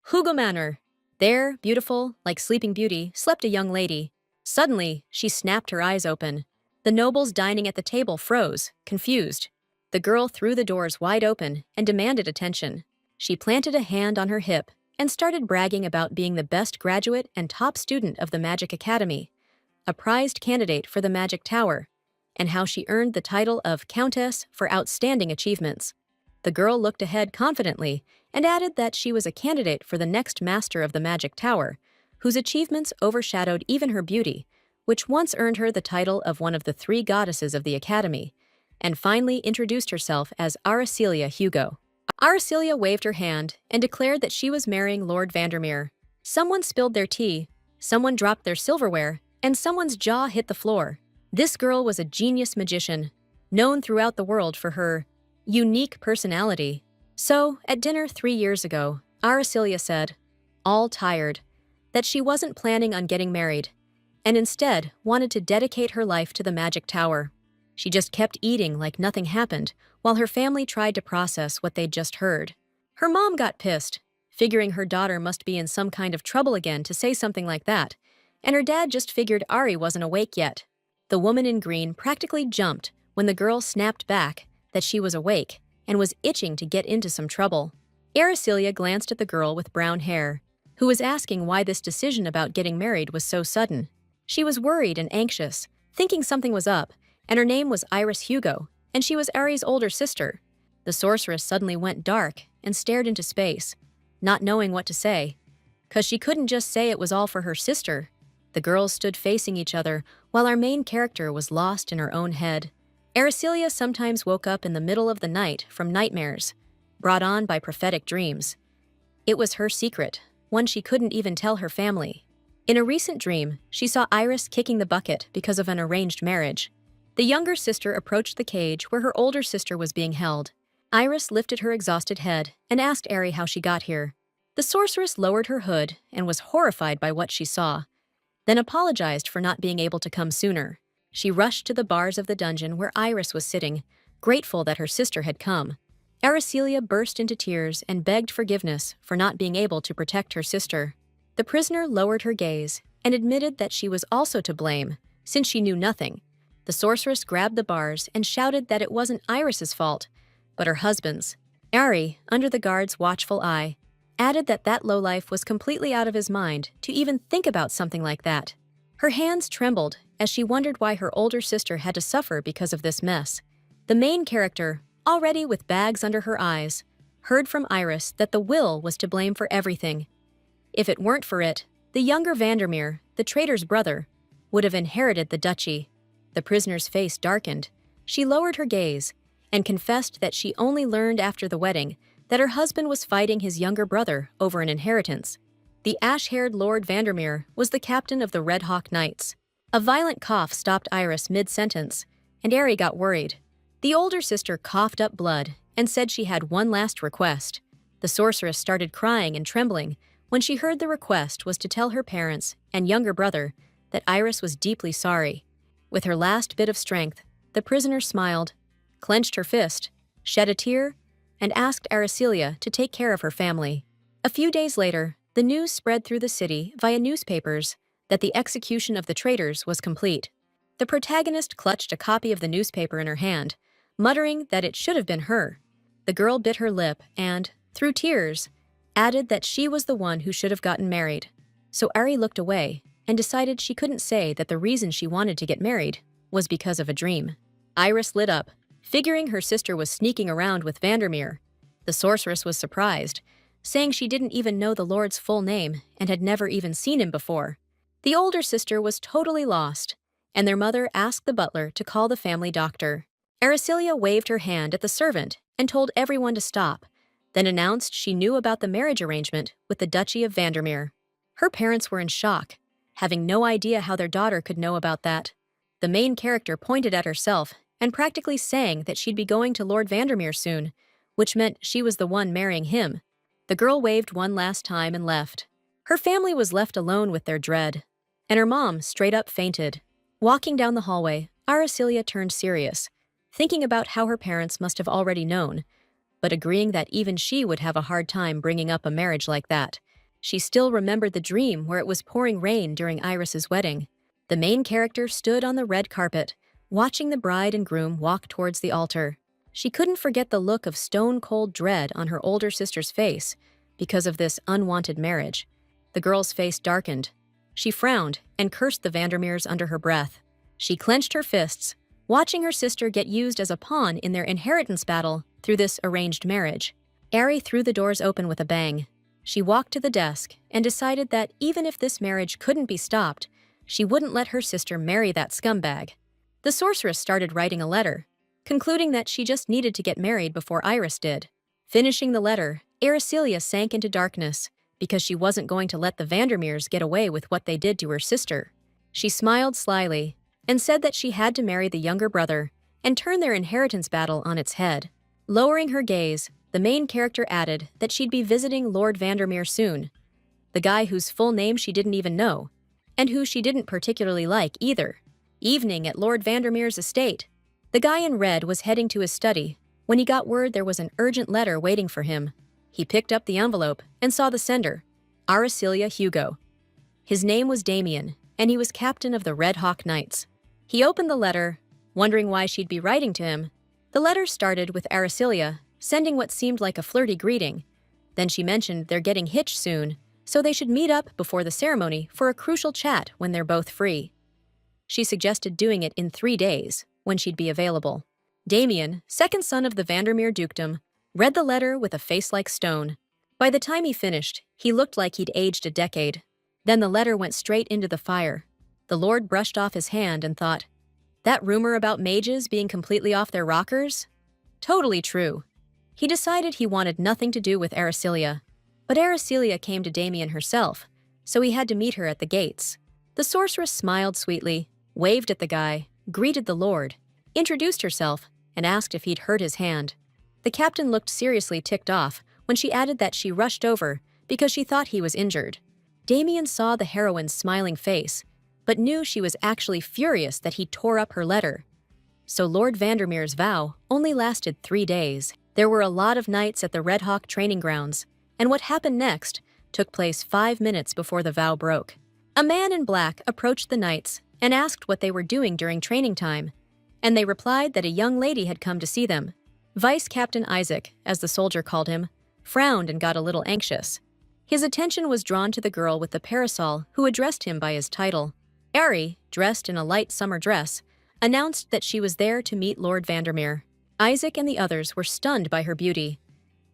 Hugo Manor. There, beautiful, like Sleeping Beauty, slept a young lady. Suddenly, she snapped her eyes open. The nobles dining at the table froze, confused. The girl threw the doors wide open and demanded attention. She planted a hand on her hip and started bragging about being the best graduate and top student of the Magic Academy, a prized candidate for the Magic Tower, and how she earned the title of Countess for outstanding achievements. The girl looked ahead confidently and added that she was a candidate for the next master of the Magic Tower, whose achievements overshadowed even her beauty, which once earned her the title of one of the 3 goddesses of the Academy, and finally introduced herself as Aracelia Hugo. Aracelia waved her hand and declared that she was marrying Lord Vandermeer. Someone spilled their tea, someone dropped their silverware, and someone's jaw hit the floor. This girl was a genius magician, known throughout the world for her unique personality. So, at dinner 3 years ago, Aracelia said, all tired, that she wasn't planning on getting married, and instead wanted to dedicate her life to the Magic Tower. She just kept eating like nothing happened, while her family tried to process what they'd just heard. Her mom got pissed, figuring her daughter must be in some kind of trouble again to say something like that, and her dad just figured Ari wasn't awake yet. The woman in green practically jumped when the girl snapped back that she was awake and was itching to get into some trouble. Aracelia glanced at the girl with brown hair, who was asking why this decision about getting married was so sudden. She was worried and anxious, thinking something was up, and her name was Iris Hugo, and she was Ari's older sister. The sorceress suddenly went dark and stared into space, not knowing what to say, 'cause she couldn't just say it was all for her sister. The girls stood facing each other while our main character was lost in her own head. Aracelia sometimes woke up in the middle of the night from nightmares, brought on by prophetic dreams. It was her secret, one she couldn't even tell her family. In a recent dream, she saw Iris kicking the bucket because of an arranged marriage. The younger sister approached the cage where her older sister was being held. Iris lifted her exhausted head and asked Ari how she got here. The sorceress lowered her hood and was horrified by what she saw, then apologized for not being able to come sooner. She rushed to the bars of the dungeon where Iris was sitting, grateful that her sister had come. Aracelia burst into tears and begged forgiveness for not being able to protect her sister. The prisoner lowered her gaze and admitted that she was also to blame, since she knew nothing. The sorceress grabbed the bars and shouted that it wasn't Iris's fault, but her husband's. Ari, under the guard's watchful eye, added that that lowlife was completely out of his mind to even think about something like that. Her hands trembled as she wondered why her older sister had to suffer because of this mess. The main character, already with bags under her eyes, heard from Iris that the will was to blame for everything. If it weren't for it, the younger Vandermeer, the traitor's brother, would have inherited the duchy. The prisoner's face darkened. She lowered her gaze and confessed that she only learned after the wedding that her husband was fighting his younger brother over an inheritance. The ash-haired Lord Vandermeer was the captain of the Red Hawk Knights. A violent cough stopped Iris mid-sentence, and Ari got worried. The older sister coughed up blood and said she had one last request. The sorceress started crying and trembling when she heard the request was to tell her parents and younger brother that Iris was deeply sorry. With her last bit of strength, the prisoner smiled, clenched her fist, shed a tear, and asked Aracelia to take care of her family. A few days later, the news spread through the city via newspapers that the execution of the traitors was complete. The protagonist clutched a copy of the newspaper in her hand, muttering that it should have been her. The girl bit her lip and, through tears, added that she was the one who should have gotten married. So Ari looked away and decided she couldn't say that the reason she wanted to get married was because of a dream. Iris lit up, figuring her sister was sneaking around with Vandermeer. The sorceress was surprised, saying she didn't even know the Lord's full name and had never even seen him before. The older sister was totally lost, and their mother asked the butler to call the family doctor. Aracelia waved her hand at the servant and told everyone to stop, then announced she knew about the marriage arrangement with the Duchy of Vandermeer. Her parents were in shock, having no idea how their daughter could know about that. The main character pointed at herself and practically sang that she'd be going to Lord Vandermeer soon, which meant she was the one marrying him. The girl waved one last time and left. Her family was left alone with their dread, and her mom straight up fainted. Walking down the hallway, Aracelia turned serious, thinking about how her parents must have already known, but agreeing that even she would have a hard time bringing up a marriage like that. She still remembered the dream where it was pouring rain during Iris's wedding. The main character stood on the red carpet, watching the bride and groom walk towards the altar. She couldn't forget the look of stone-cold dread on her older sister's face because of this unwanted marriage. The girl's face darkened. She frowned and cursed the Vandermeers under her breath. She clenched her fists, watching her sister get used as a pawn in their inheritance battle through this arranged marriage. Ari threw the doors open with a bang. She walked to the desk and decided that even if this marriage couldn't be stopped, she wouldn't let her sister marry that scumbag. The sorceress started writing a letter, concluding that she just needed to get married before Iris did. Finishing the letter, Aracelia sank into darkness because she wasn't going to let the Vandermeers get away with what they did to her sister. She smiled slyly and said that she had to marry the younger brother and turn their inheritance battle on its head. Lowering her gaze, the main character added that she'd be visiting Lord Vandermeer soon, the guy whose full name she didn't even know, and who she didn't particularly like either. Evening at Lord Vandermeer's estate. The guy in red was heading to his study when he got word there was an urgent letter waiting for him. He picked up the envelope and saw the sender, Aracelia Hugo. His name was Damien, and he was captain of the Red Hawk Knights. He opened the letter, wondering why she'd be writing to him. The letter started with Aracelia sending what seemed like a flirty greeting. Then she mentioned they're getting hitched soon, so they should meet up before the ceremony for a crucial chat when they're both free. She suggested doing it in 3 days, when she'd be available. Damien, second son of the Vandermeer dukedom, read the letter with a face like stone. By the time he finished, he looked like he'd aged a decade. Then the letter went straight into the fire. The Lord brushed off his hand and thought, that rumor about mages being completely off their rockers? Totally true. He decided he wanted nothing to do with Aracelia, but Aracelia came to Damien herself, so he had to meet her at the gates. The sorceress smiled sweetly, waved at the guy, greeted the Lord, introduced herself, and asked if he'd hurt his hand. The captain looked seriously ticked off when she added that she rushed over because she thought he was injured. Damien saw the heroine's smiling face, but knew she was actually furious that he tore up her letter. So Lord Vandermeer's vow only lasted 3 days. There were a lot of nights at the Red Hawk training grounds, and what happened next took place 5 minutes before the vow broke. A man in black approached the knights and asked what they were doing during training time, and they replied that a young lady had come to see them. Vice Captain Isaac, as the soldier called him, frowned and got a little anxious. His attention was drawn to the girl with the parasol who addressed him by his title. Ari, dressed in a light summer dress, announced that she was there to meet Lord Vandermeer. Isaac and the others were stunned by her beauty.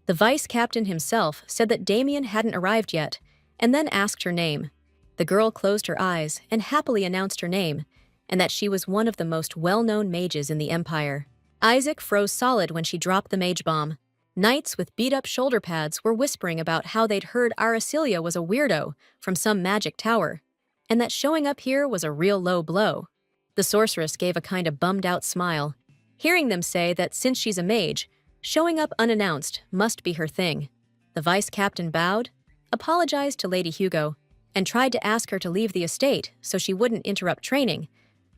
The vice captain himself said that Damien hadn't arrived yet, and then asked her name. The girl closed her eyes and happily announced her name, and that she was one of the most well-known mages in the Empire. Isaac froze solid when she dropped the mage bomb. Knights with beat-up shoulder pads were whispering about how they'd heard Aracelia was a weirdo from some magic tower, and that showing up here was a real low blow. The sorceress gave a kind of bummed-out smile, hearing them say that since she's a mage, showing up unannounced must be her thing. The vice captain bowed, apologized to Lady Hugo, and tried to ask her to leave the estate so she wouldn't interrupt training,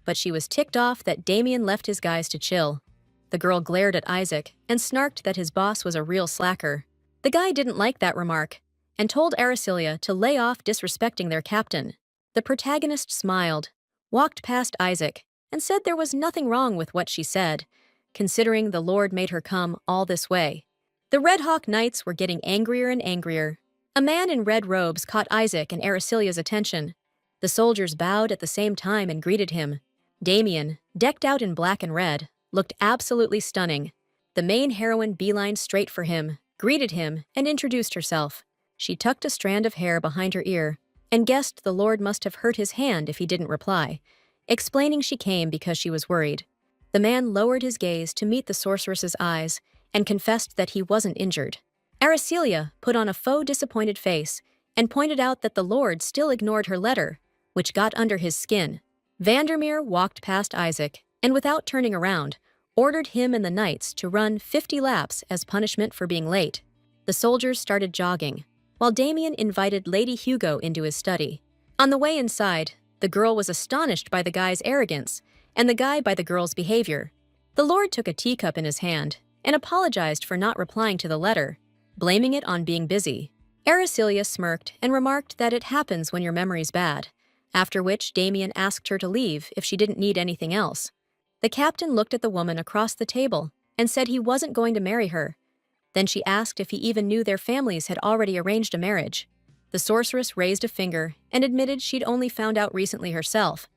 but she was ticked off that Damien left his guys to chill. The girl glared at Isaac and snarked that his boss was a real slacker. The guy didn't like that remark and told Aracelia to lay off disrespecting their captain. The protagonist smiled, walked past Isaac, and said there was nothing wrong with what she said, considering the Lord made her come all this way. The Red Hawk Knights were getting angrier and angrier. A man in red robes caught Isaac and Aracelia's attention. The soldiers bowed at the same time and greeted him. Damien, decked out in black and red, looked absolutely stunning. The main heroine beelined straight for him, greeted him, and introduced herself. She tucked a strand of hair behind her ear and guessed the Lord must have hurt his hand if he didn't reply, explaining she came because she was worried. The man lowered his gaze to meet the sorceress's eyes and confessed that he wasn't injured. Aracelia put on a faux disappointed face and pointed out that the Lord still ignored her letter, which got under his skin. Vandermeer walked past Isaac and, without turning around, ordered him and the knights to run 50 laps as punishment for being late. The soldiers started jogging, while Damien invited Lady Hugo into his study. On the way inside, the girl was astonished by the guy's arrogance and the guy by the girl's behavior. The Lord took a teacup in his hand and apologized for not replying to the letter, blaming it on being busy. Aracelius smirked and remarked that it happens when your memory's bad, after which Damien asked her to leave if she didn't need anything else. The captain looked at the woman across the table and said he wasn't going to marry her. Then she asked if he even knew their families had already arranged a marriage. The sorceress raised a finger and admitted she'd only found out recently herself.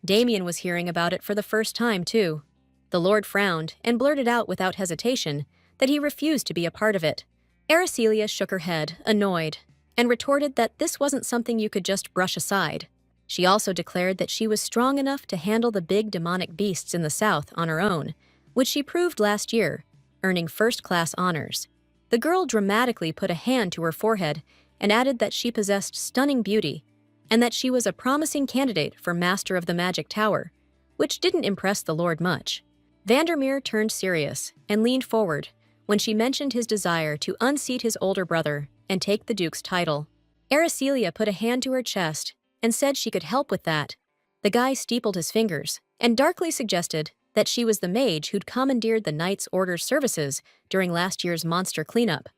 Damien was hearing about it for the first time, too. The Lord frowned and blurted out without hesitation that he refused to be a part of it. Aracelia shook her head, annoyed, and retorted that this wasn't something you could just brush aside. She also declared that she was strong enough to handle the big demonic beasts in the south on her own, which she proved last year, earning first-class honors. The girl dramatically put a hand to her forehead and added that she possessed stunning beauty, and that she was a promising candidate for Master of the Magic Tower, which didn't impress the Lord much. Vandermeer turned serious and leaned forward when she mentioned his desire to unseat his older brother and take the Duke's title. Aracelia put a hand to her chest and said she could help with that. The guy steepled his fingers and darkly suggested that she was the mage who'd commandeered the Knight's Order's services during last year's monster cleanup.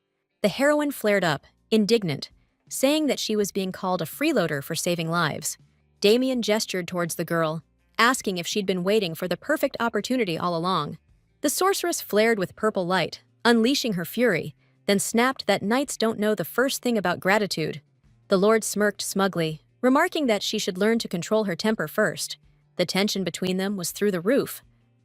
The heroine flared up, indignant, saying that she was being called a freeloader for saving lives. Damien gestured towards the girl, asking if she'd been waiting for the perfect opportunity all along. The sorceress flared with purple light, unleashing her fury, then snapped that knights don't know the first thing about gratitude. The Lord smirked smugly, remarking that she should learn to control her temper first. The tension between them was through the roof.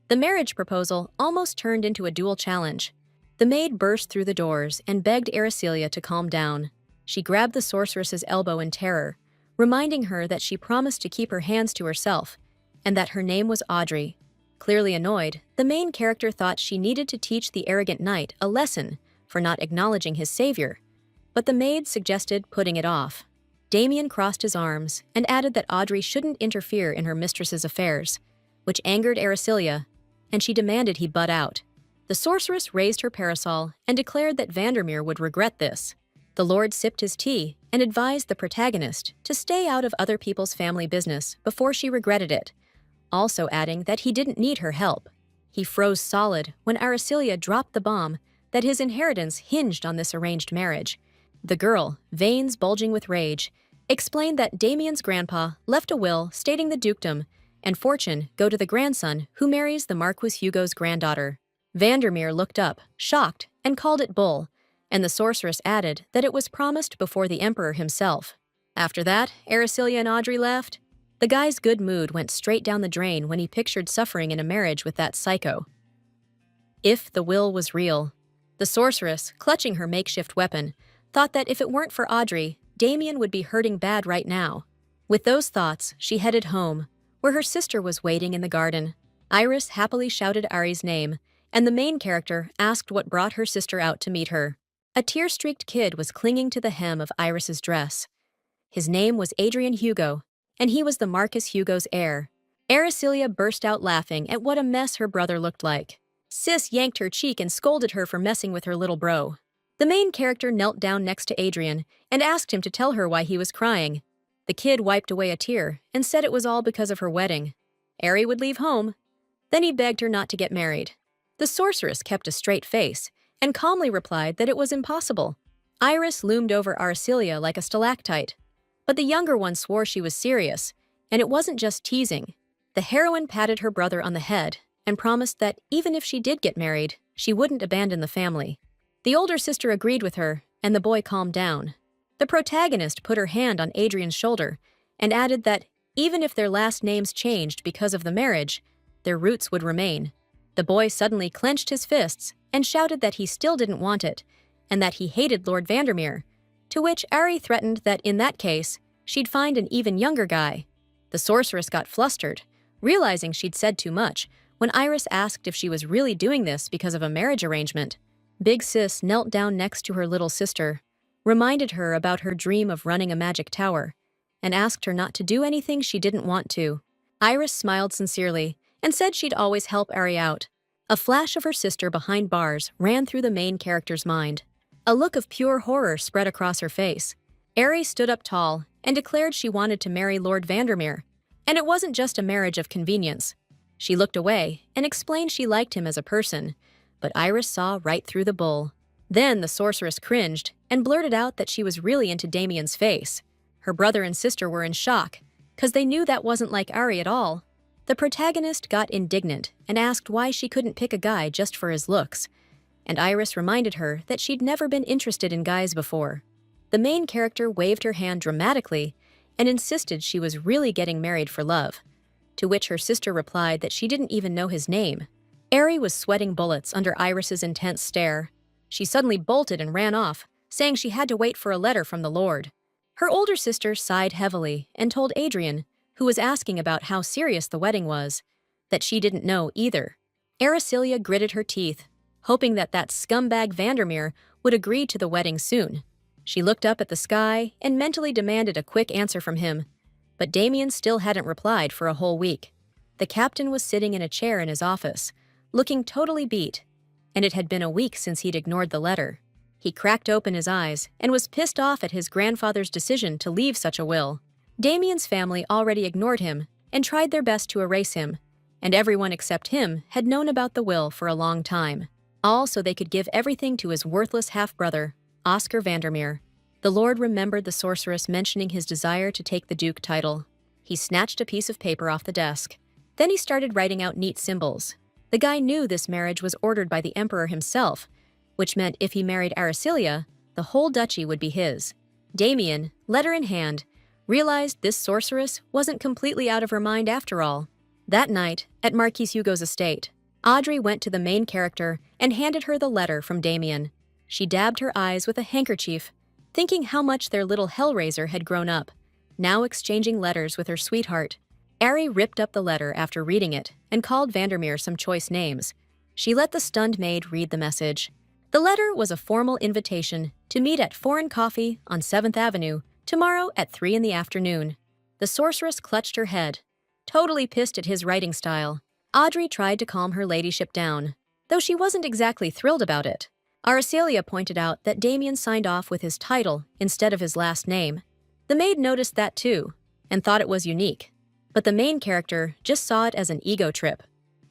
The marriage proposal almost turned into a dual challenge. The maid burst through the doors and begged Aracelia to calm down. She grabbed the sorceress's elbow in terror, reminding her that she promised to keep her hands to herself, and that her name was Audrey. Clearly annoyed, the main character thought she needed to teach the arrogant knight a lesson for not acknowledging his savior, but the maid suggested putting it off. Damien crossed his arms and added that Audrey shouldn't interfere in her mistress's affairs, which angered Aracelia, and she demanded he butt out. The sorceress raised her parasol and declared that Vandermeer would regret this. The Lord sipped his tea and advised the protagonist to stay out of other people's family business before she regretted it, also adding that he didn't need her help. He froze solid when Aracelia dropped the bomb that his inheritance hinged on this arranged marriage. The girl, veins bulging with rage, explained that Damien's grandpa left a will stating the dukedom and fortune go to the grandson who marries the Marquis Hugo's granddaughter. Vandermeer looked up, shocked, and called it bull, and the sorceress added that it was promised before the emperor himself. After that, Aracelia and Audrey left. The guy's good mood went straight down the drain when he pictured suffering in a marriage with that psycho. If the will was real. The sorceress, clutching her makeshift weapon, thought that if it weren't for Audrey, Damien would be hurting bad right now. With those thoughts, she headed home, where her sister was waiting in the garden. Iris happily shouted Ari's name, and the main character asked what brought her sister out to meet her. A tear-streaked kid was clinging to the hem of Iris's dress. His name was Adrian Hugo, and he was the Marquis Hugo's heir. Aracelia burst out laughing at what a mess her brother looked like. Sis yanked her cheek and scolded her for messing with her little bro. The main character knelt down next to Adrian and asked him to tell her why he was crying. The kid wiped away a tear and said it was all because of her wedding. Ari would leave home. Then he begged her not to get married. The sorceress kept a straight face and calmly replied that it was impossible. Iris loomed over Aracelia like a stalactite, but the younger one swore she was serious, and it wasn't just teasing. The heroine patted her brother on the head and promised that even if she did get married, she wouldn't abandon the family. The older sister agreed with her, and the boy calmed down. The protagonist put her hand on Adrian's shoulder and added that even if their last names changed because of the marriage, their roots would remain. The boy suddenly clenched his fists and shouted that he still didn't want it, and that he hated Lord Vandermeer, to which Ari threatened that in that case, she'd find an even younger guy. The sorceress got flustered, realizing she'd said too much, when Iris asked if she was really doing this because of a marriage arrangement. Big Sis knelt down next to her little sister, reminded her about her dream of running a magic tower, and asked her not to do anything she didn't want to. Iris smiled sincerely and said she'd always help Ari out. A flash of her sister behind bars ran through the main character's mind. A look of pure horror spread across her face. Ari stood up tall and declared she wanted to marry Lord Vandermeer, and it wasn't just a marriage of convenience. She looked away and explained she liked him as a person, but Iris saw right through the bull. Then the sorceress cringed and blurted out that she was really into Damien's face. Her brother and sister were in shock, because they knew that wasn't like Ari at all. The protagonist got indignant and asked why she couldn't pick a guy just for his looks, and Iris reminded her that she'd never been interested in guys before. The main character waved her hand dramatically and insisted she was really getting married for love, to which her sister replied that she didn't even know his name. Ari was sweating bullets under Iris's intense stare. She suddenly bolted and ran off, saying she had to wait for a letter from the Lord. Her older sister sighed heavily and told Adrian, who was asking about how serious the wedding was, that she didn't know either. Aricilia gritted her teeth, hoping that scumbag Vandermeer would agree to the wedding soon. She looked up at the sky and mentally demanded a quick answer from him, but Damien still hadn't replied for a whole week. The captain was sitting in a chair in his office, looking totally beat, and it had been a week since he'd ignored the letter. He cracked open his eyes and was pissed off at his grandfather's decision to leave such a will. Damien's family already ignored him and tried their best to erase him, and everyone except him had known about the will for a long time, all so they could give everything to his worthless half-brother, Oscar Vandermeer. The Lord remembered the sorceress mentioning his desire to take the Duke title. He snatched a piece of paper off the desk. Then he started writing out neat symbols. The guy knew this marriage was ordered by the Emperor himself, which meant if he married Aricilia, the whole duchy would be his. Damien, letter in hand, realized this sorceress wasn't completely out of her mind after all. That night, at Marquis Hugo's estate, Audrey went to the main character and handed her the letter from Damien. She dabbed her eyes with a handkerchief, thinking how much their little hellraiser had grown up, now exchanging letters with her sweetheart. Ari ripped up the letter after reading it and called Vandermeer some choice names. She let the stunned maid read the message. The letter was a formal invitation to meet at Foreign Coffee on 7th Avenue tomorrow at 3 in the afternoon. The sorceress clutched her head, totally pissed at his writing style. Audrey tried to calm her ladyship down, though she wasn't exactly thrilled about it. Aricilia pointed out that Damien signed off with his title instead of his last name. The maid noticed that too, and thought it was unique. But the main character just saw it as an ego trip.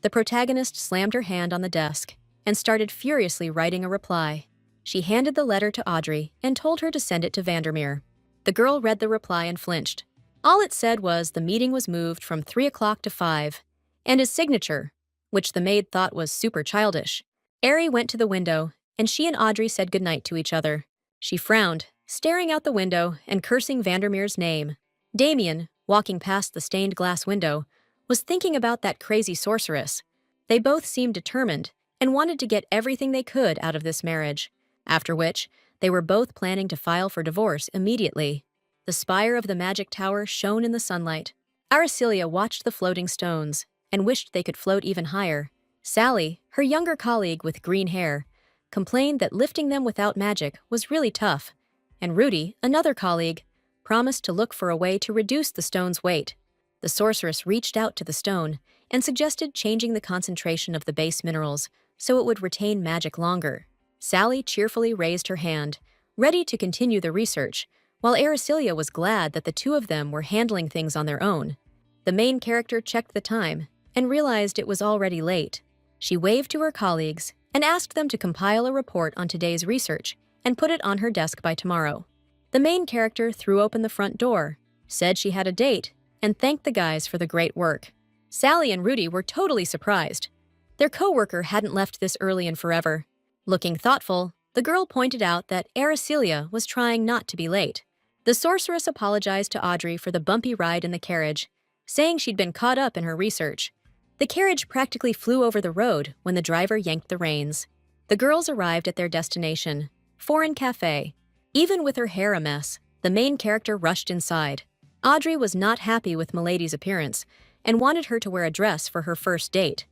The protagonist slammed her hand on the desk and started furiously writing a reply. She handed the letter to Audrey and told her to send it to Vandermeer. The girl read the reply and flinched. All it said was the meeting was moved from 3 o'clock to 5, and his signature, which the maid thought was super childish. Ari went to the window, and she and Audrey said goodnight to each other. She frowned, staring out the window and cursing Vandermeer's name. Damien, walking past the stained glass window, was thinking about that crazy sorceress. They both seemed determined and wanted to get everything they could out of this marriage, after which they were both planning to file for divorce immediately. The spire of the magic tower shone in the sunlight. Aricilia watched the floating stones and wished they could float even higher. Sally, her younger colleague with green hair, complained that lifting them without magic was really tough, and Rudy, another colleague, promised to look for a way to reduce the stone's weight. The sorceress reached out to the stone and suggested changing the concentration of the base minerals so it would retain magic longer. Sally cheerfully raised her hand, ready to continue the research, while Aricilia was glad that the two of them were handling things on their own. The main character checked the time and realized it was already late. She waved to her colleagues and asked them to compile a report on today's research and put it on her desk by tomorrow. The main character threw open the front door, said she had a date, and thanked the guys for the great work. Sally and Rudy were totally surprised. Their coworker hadn't left this early in forever. Looking thoughtful, the girl pointed out that Aricilia was trying not to be late. The sorceress apologized to Audrey for the bumpy ride in the carriage, saying she'd been caught up in her research. The carriage practically flew over the road when the driver yanked the reins. The girls arrived at their destination, Foreign Cafe. Even with her hair a mess, the main character rushed inside. Audrey was not happy with Milady's appearance and wanted her to wear a dress for her first date.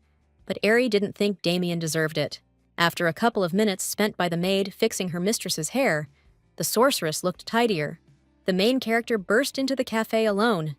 But Ari didn't think Damien deserved it. After a couple of minutes spent by the maid fixing her mistress's hair, the sorceress looked tidier. The main character burst into the cafe alone.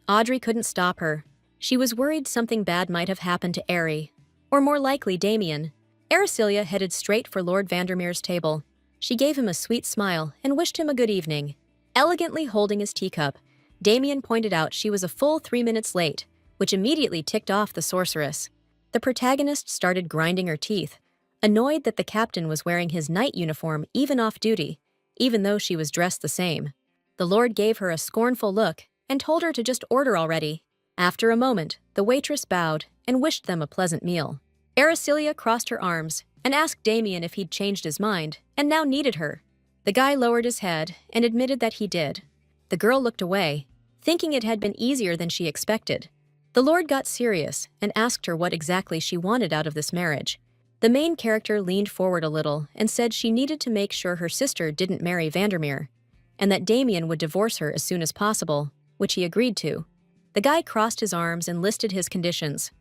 Audrey couldn't stop her. She was worried something bad might have happened to Ari, or more likely Damien. Aricilia headed straight for Lord Vandermeer's table. She gave him a sweet smile and wished him a good evening. Elegantly holding his teacup, Damien pointed out she was a full 3 minutes late, which immediately ticked off the sorceress. The protagonist started grinding her teeth, annoyed that the captain was wearing his night uniform even off duty, even though she was dressed the same. The Lord gave her a scornful look and told her to just order already. After a moment, the waitress bowed and wished them a pleasant meal. Araceliya crossed her arms and asked Damien if he'd changed his mind and now needed her. The guy lowered his head and admitted that he did. The girl looked away, thinking it had been easier than she expected. The Lord got serious and asked her what exactly she wanted out of this marriage. The main character leaned forward a little and said she needed to make sure her sister didn't marry Vandermeer, and that Damien would divorce her as soon as possible, which he agreed to. The guy crossed his arms and listed his conditions.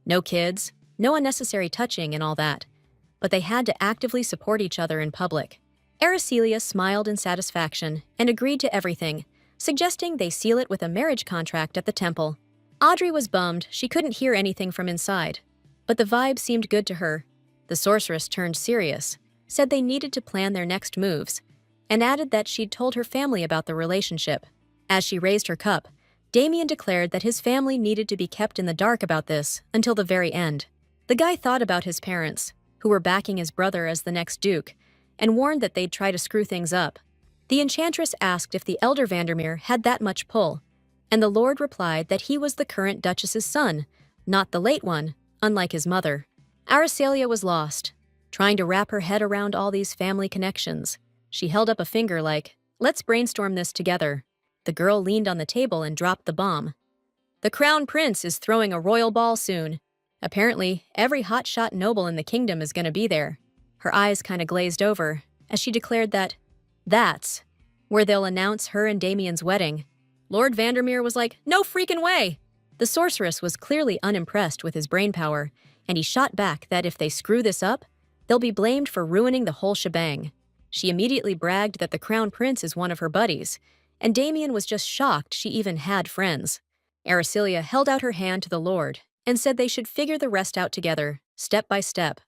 No kids, no unnecessary touching and all that. But they had to actively support each other in public. Araceliya smiled in satisfaction and agreed to everything, suggesting they seal it with a marriage contract at the temple. Audrey was bummed she couldn't hear anything from inside, but the vibe seemed good to her. The sorceress turned serious, said they needed to plan their next moves, and added that she'd told her family about the relationship. As she raised her cup, Damien declared that his family needed to be kept in the dark about this until the very end. The guy thought about his parents, who were backing his brother as the next duke, and warned that they'd try to screw things up. The enchantress asked if the elder Vandermeer had that much pull, and the Lord replied that he was the current duchess's son, not the late one, unlike his mother. Araceliya was lost, trying to wrap her head around all these family connections. She held up a finger like, "Let's brainstorm this together." The girl leaned on the table and dropped the bomb. "The crown prince is throwing a royal ball soon. Apparently, every hotshot noble in the kingdom is going to be there." Her eyes kind of glazed over as she declared that that's where they'll announce her and Damien's wedding. Lord Vandermeer was like, "No freaking way!" The sorceress was clearly unimpressed with his brainpower, and he shot back that if they screw this up, they'll be blamed for ruining the whole shebang. She immediately bragged that the crown prince is one of her buddies, and Damien was just shocked she even had friends. Araceliya held out her hand to the Lord and said they should figure the rest out together, step by step.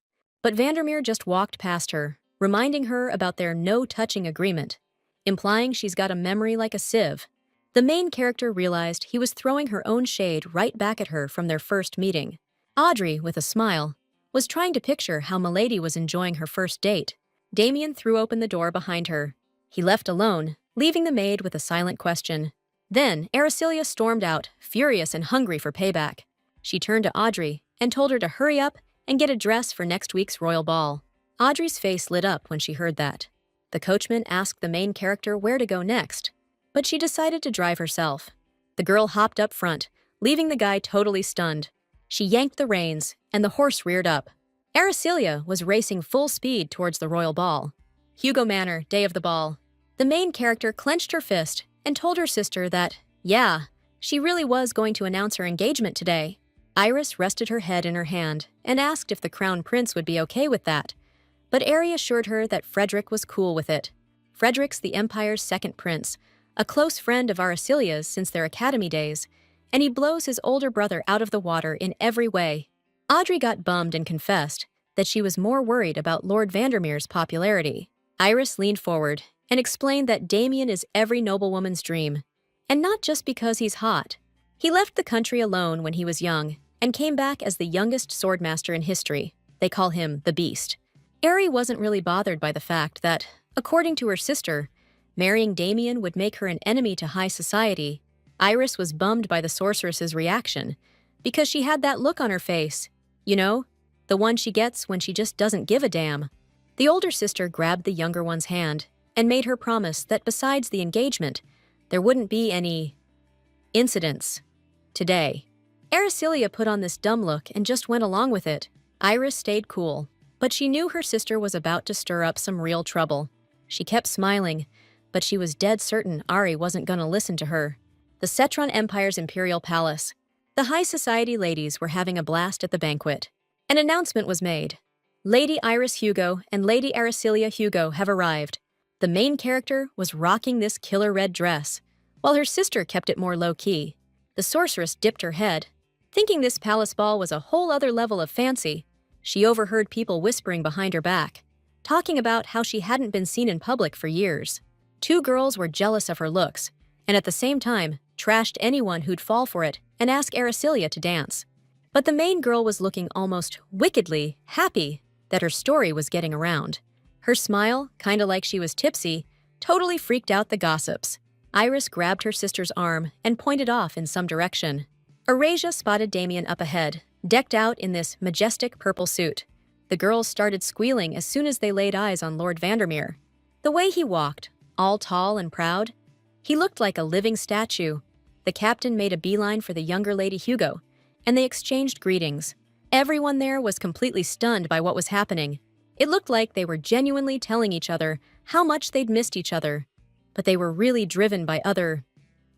But Vandermeer just walked past her, reminding her about their no-touching agreement, implying she's got a memory like a sieve. The main character realized he was throwing her own shade right back at her from their first meeting. Audrey, with a smile, was trying to picture how Milady was enjoying her first date. Damien threw open the door behind her. He left alone, leaving the maid with a silent question. Then Araceliya stormed out, furious and hungry for payback. She turned to Audrey and told her to hurry up and get a dress for next week's royal ball. Audrey's face lit up when she heard that. The coachman asked the main character where to go next, but she decided to drive herself. The girl hopped up front, leaving the guy totally stunned. She yanked the reins, and the horse reared up. Araceliya was racing full speed towards the royal ball. Hugo Manor, day of the ball. The main character clenched her fist and told her sister that, yeah, she really was going to announce her engagement today. Iris rested her head in her hand and asked if the crown prince would be okay with that, but Ari assured her that Frederick was cool with it. Frederick's the Empire's second prince, a close friend of Aracelia's since their academy days, and he blows his older brother out of the water in every way. Audrey got bummed and confessed that she was more worried about Lord Vandermeer's popularity. Iris leaned forward and explained that Damien is every noblewoman's dream, and not just because he's hot. He left the country alone when he was young and came back as the youngest swordmaster in history. They call him the Beast. Ari wasn't really bothered by the fact that, according to her sister, marrying Damien would make her an enemy to high society. Iris was bummed by the sorceress's reaction, because she had that look on her face. You know, the one she gets when she just doesn't give a damn. The older sister grabbed the younger one's hand and made her promise that besides the engagement, there wouldn't be any incidents today. Araceliya put on this dumb look and just went along with it. Iris stayed cool, but she knew her sister was about to stir up some real trouble. She kept smiling, but she was dead certain Ari wasn't gonna listen to her. The Cetron Empire's imperial palace. The high society ladies were having a blast at the banquet. An announcement was made. Lady Iris Hugo and Lady Araceliya Hugo have arrived. The main character was rocking this killer red dress, while her sister kept it more low-key. The sorceress dipped her head. Thinking this palace ball was a whole other level of fancy, she overheard people whispering behind her back, talking about how she hadn't been seen in public for years. Two girls were jealous of her looks, and at the same time, trashed anyone who'd fall for it and ask Araceliya to dance. But the main girl was looking almost wickedly happy. that her story was getting around. Her smile, kinda like she was tipsy, totally freaked out the gossips. Iris grabbed her sister's arm and pointed off in some direction. Erasure spotted Damien up ahead, decked out in this majestic purple suit. The girls started squealing as soon as they laid eyes on Lord Vandermeer. The way he walked, all tall and proud, he looked like a living statue. The captain made a beeline for the younger Lady Hugo, and they exchanged greetings. Everyone there was completely stunned by what was happening. It looked like they were genuinely telling each other how much they'd missed each other, but they were really driven by other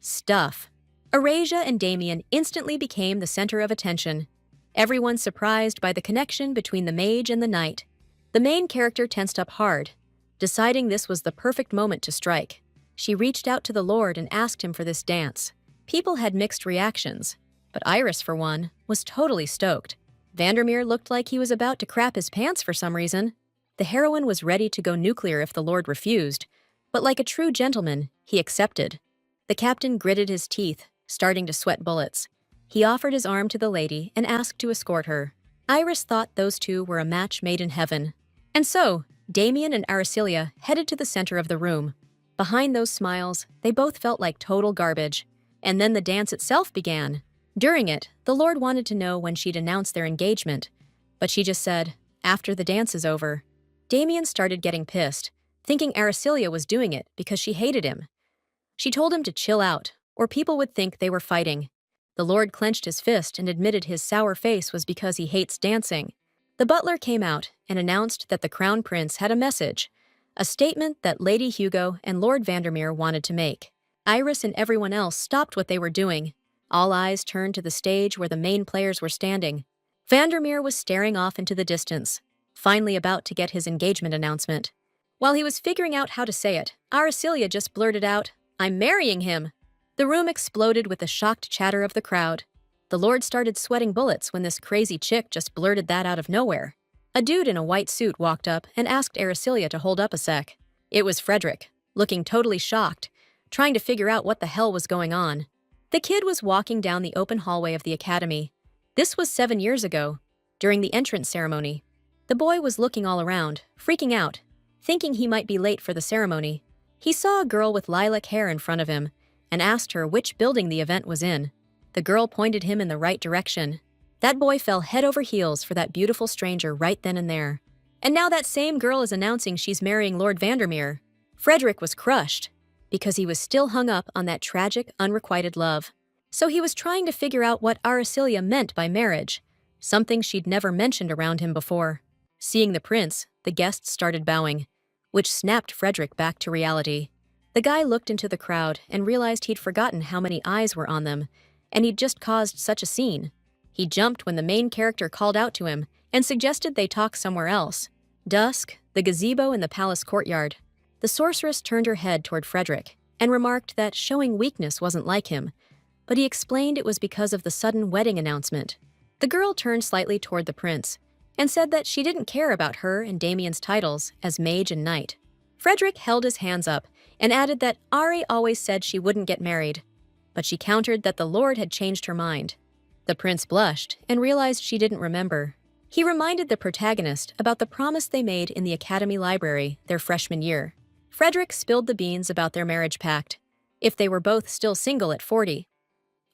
stuff. Erasure and Damien instantly became the center of attention. Everyone surprised by the connection between the mage and the knight. The main character tensed up hard, deciding this was the perfect moment to strike. She reached out to the Lord and asked him for this dance. People had mixed reactions, but Iris, for one, was totally stoked. Vandermeer looked like he was about to crap his pants for some reason. The heroine was ready to go nuclear if the Lord refused, but like a true gentleman, he accepted. The captain gritted his teeth, starting to sweat bullets. He offered his arm to the lady and asked to escort her. Iris thought those two were a match made in heaven. And so, Damien and Araceli headed to the center of the room. Behind those smiles, they both felt like total garbage. And then the dance itself began. During it, the Lord wanted to know when she'd announce their engagement, but she just said, "After the dance is over." Damien started getting pissed, thinking Araceli was doing it because she hated him. She told him to chill out, or people would think they were fighting. The Lord clenched his fist and admitted his sour face was because he hates dancing. The butler came out and announced that the Crown Prince had a message, a statement that Lady Hugo and Lord Vandermeer wanted to make. Iris and everyone else stopped what they were doing. All eyes turned to the stage where the main players were standing. Vandermeer was staring off into the distance, finally about to get his engagement announcement. While he was figuring out how to say it, Araceli just blurted out, "I'm marrying him." The room exploded with the shocked chatter of the crowd. The Lord started sweating bullets when this crazy chick just blurted that out of nowhere. A dude in a white suit walked up and asked Araceli to hold up a sec. It was Frederick, looking totally shocked, trying to figure out what the hell was going on. The kid was walking down the open hallway of the academy. This was 7 years ago, during the entrance ceremony. The boy was looking all around, freaking out, thinking he might be late for the ceremony. He saw a girl with lilac hair in front of him and asked her which building the event was in. The girl pointed him in the right direction. That boy fell head over heels for that beautiful stranger right then and there. And now that same girl is announcing she's marrying Lord Vandermeer. Frederick was crushed, because he was still hung up on that tragic, unrequited love. So he was trying to figure out what Araceli meant by marriage, something she'd never mentioned around him before. Seeing the prince, the guests started bowing, which snapped Frederick back to reality. The guy looked into the crowd and realized he'd forgotten how many eyes were on them, and he'd just caused such a scene. He jumped when the main character called out to him and suggested they talk somewhere else. Dusk, the gazebo in the palace courtyard. The sorceress turned her head toward Frederick and remarked that showing weakness wasn't like him, but he explained it was because of the sudden wedding announcement. The girl turned slightly toward the prince and said that she didn't care about her and Damien's titles as mage and knight. Frederick held his hands up and added that Ari always said she wouldn't get married, but she countered that the Lord had changed her mind. The prince blushed and realized she didn't remember. He reminded the protagonist about the promise they made in the academy library their freshman year. Frederick spilled the beans about their marriage pact, if they were both still single at 40.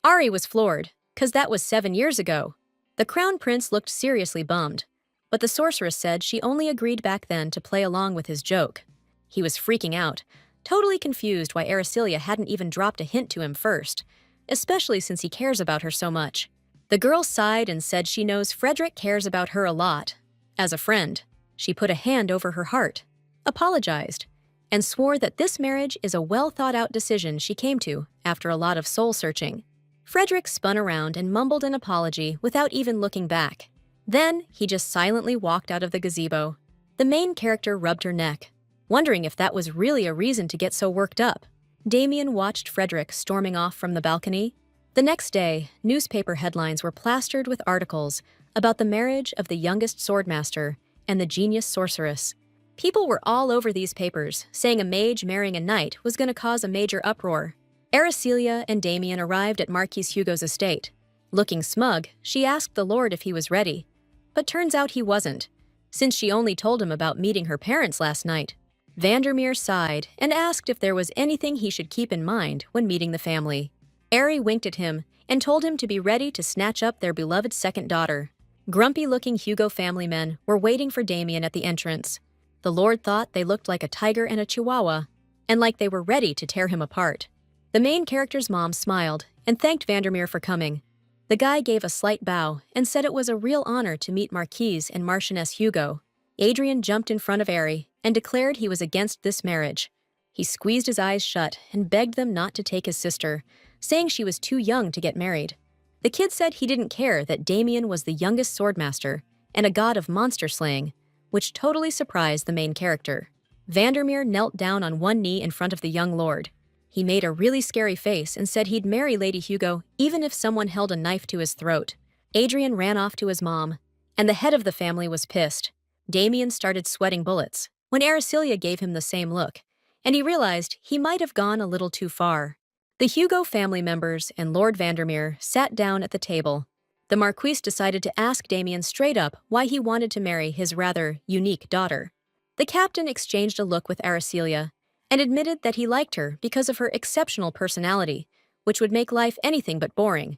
Ari was floored, 'cause that was 7 years ago. The crown prince looked seriously bummed, but the sorceress said she only agreed back then to play along with his joke. He was freaking out, totally confused why Araceli hadn't even dropped a hint to him first, especially since he cares about her so much. The girl sighed and said she knows Frederick cares about her a lot. As a friend, she put a hand over her heart, apologized, and swore that this marriage is a well-thought-out decision she came to after a lot of soul-searching. Frederick spun around and mumbled an apology without even looking back. Then, he just silently walked out of the gazebo. The main character rubbed her neck, wondering if that was really a reason to get so worked up. Damien watched Frederick storming off from the balcony. The next day, newspaper headlines were plastered with articles about the marriage of the youngest swordmaster and the genius sorceress. People were all over these papers, saying a mage marrying a knight was going to cause a major uproar. Araceli and Damien arrived at Marquis Hugo's estate. Looking smug, she asked the Lord if he was ready, but turns out he wasn't. since she only told him about meeting her parents last night. Vandermeer sighed and asked if there was anything he should keep in mind when meeting the family. Ari winked at him and told him to be ready to snatch up their beloved second daughter. Grumpy-looking Hugo family men were waiting for Damien at the entrance. The Lord thought they looked like a tiger and a chihuahua, and like they were ready to tear him apart. The main character's mom smiled and thanked Vandermeer for coming. The guy gave a slight bow and said it was a real honor to meet Marquise and Marchioness Hugo. Adrian jumped in front of Ari and declared he was against this marriage. He squeezed his eyes shut and begged them not to take his sister, saying she was too young to get married. The kid said he didn't care that Damien was the youngest swordmaster and a god of monster slaying, which totally surprised the main character. Vandermeer knelt down on one knee in front of the young lord. He made a really scary face and said he'd marry Lady Hugo even if someone held a knife to his throat. Adrian ran off to his mom, and the head of the family was pissed. Damien started sweating bullets when Aricilia gave him the same look, and he realized he might have gone a little too far. The Hugo family members and Lord Vandermeer sat down at the table. The Marquise decided to ask Damien straight up why he wanted to marry his rather unique daughter. The captain exchanged a look with Aricilia and admitted that he liked her because of her exceptional personality, which would make life anything but boring.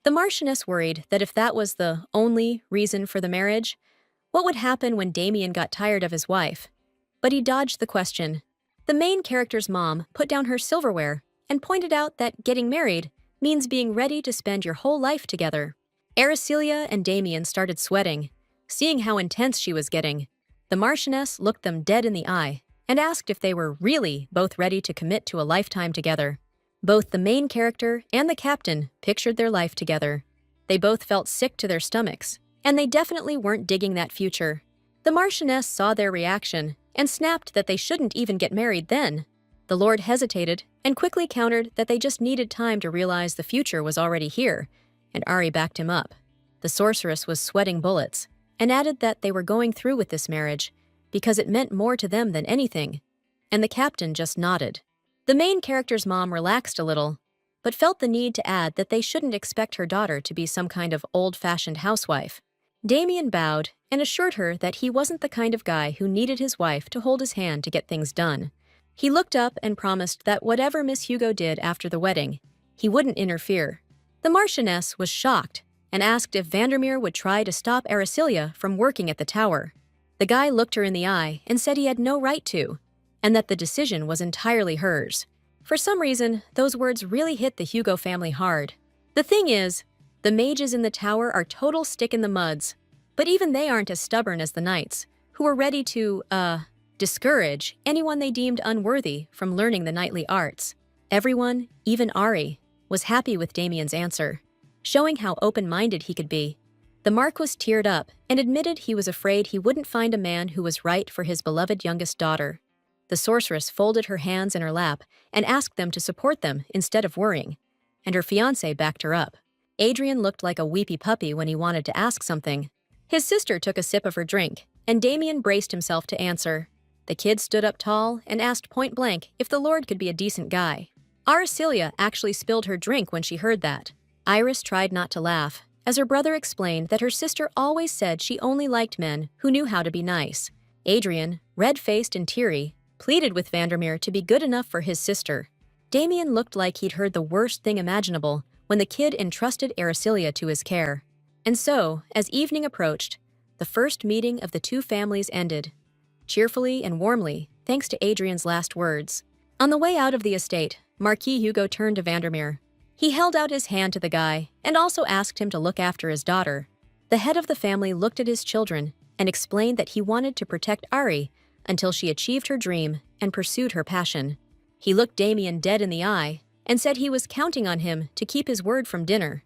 The Marchioness worried that if that was the only reason for the marriage, what would happen when Damien got tired of his wife? But he dodged the question. The main character's mom put down her silverware and pointed out that getting married means being ready to spend your whole life together. Aricilia and Damien started sweating, seeing how intense she was getting. The Marchioness looked them dead in the eye and asked if they were really both ready to commit to a lifetime together. Both the main character and the captain pictured their life together. They both felt sick to their stomachs, and they definitely weren't digging that future. The Marchioness saw their reaction and snapped that they shouldn't even get married then. The Lord hesitated and quickly countered that they just needed time to realize the future was already here, and Ari backed him up. The sorceress was sweating bullets and added that they were going through with this marriage because it meant more to them than anything, and the captain just nodded. The main character's mom relaxed a little, but felt the need to add that they shouldn't expect her daughter to be some kind of old-fashioned housewife. Damien bowed and assured her that he wasn't the kind of guy who needed his wife to hold his hand to get things done. He looked up and promised that whatever Miss Hugo did after the wedding, he wouldn't interfere. The Marchioness was shocked and asked if Vandermeer would try to stop Aricilia from working at the tower. The guy looked her in the eye and said he had no right to, and that the decision was entirely hers. For some reason, those words really hit the Hugo family hard. The thing is, the mages in the tower are total stick-in-the-muds, but even they aren't as stubborn as the knights, who were ready to, discourage anyone they deemed unworthy from learning the knightly arts. Everyone, even Ari, was happy with Damien's answer, showing how open-minded he could be. The Marquis teared up and admitted he was afraid he wouldn't find a man who was right for his beloved youngest daughter. The sorceress folded her hands in her lap and asked them to support them instead of worrying, and her fiancé backed her up. Adrian looked like a weepy puppy when he wanted to ask something. His sister took a sip of her drink, and Damien braced himself to answer. The kid stood up tall and asked point-blank if the Lord could be a decent guy. Aricilia actually spilled her drink when she heard that. Iris tried not to laugh, as her brother explained that her sister always said she only liked men who knew how to be nice. Adrian, red-faced and teary, pleaded with Vandermeer to be good enough for his sister. Damien looked like he'd heard the worst thing imaginable when the kid entrusted Aricilia to his care. And so, as evening approached, the first meeting of the two families ended. Cheerfully and warmly, thanks to Adrian's last words. On the way out of the estate, Marquis Hugo turned to Vandermeer. He held out his hand to the guy and also asked him to look after his daughter. The head of the family looked at his children and explained that he wanted to protect Ari until she achieved her dream and pursued her passion. He looked Damien dead in the eye and said he was counting on him to keep his word from dinner.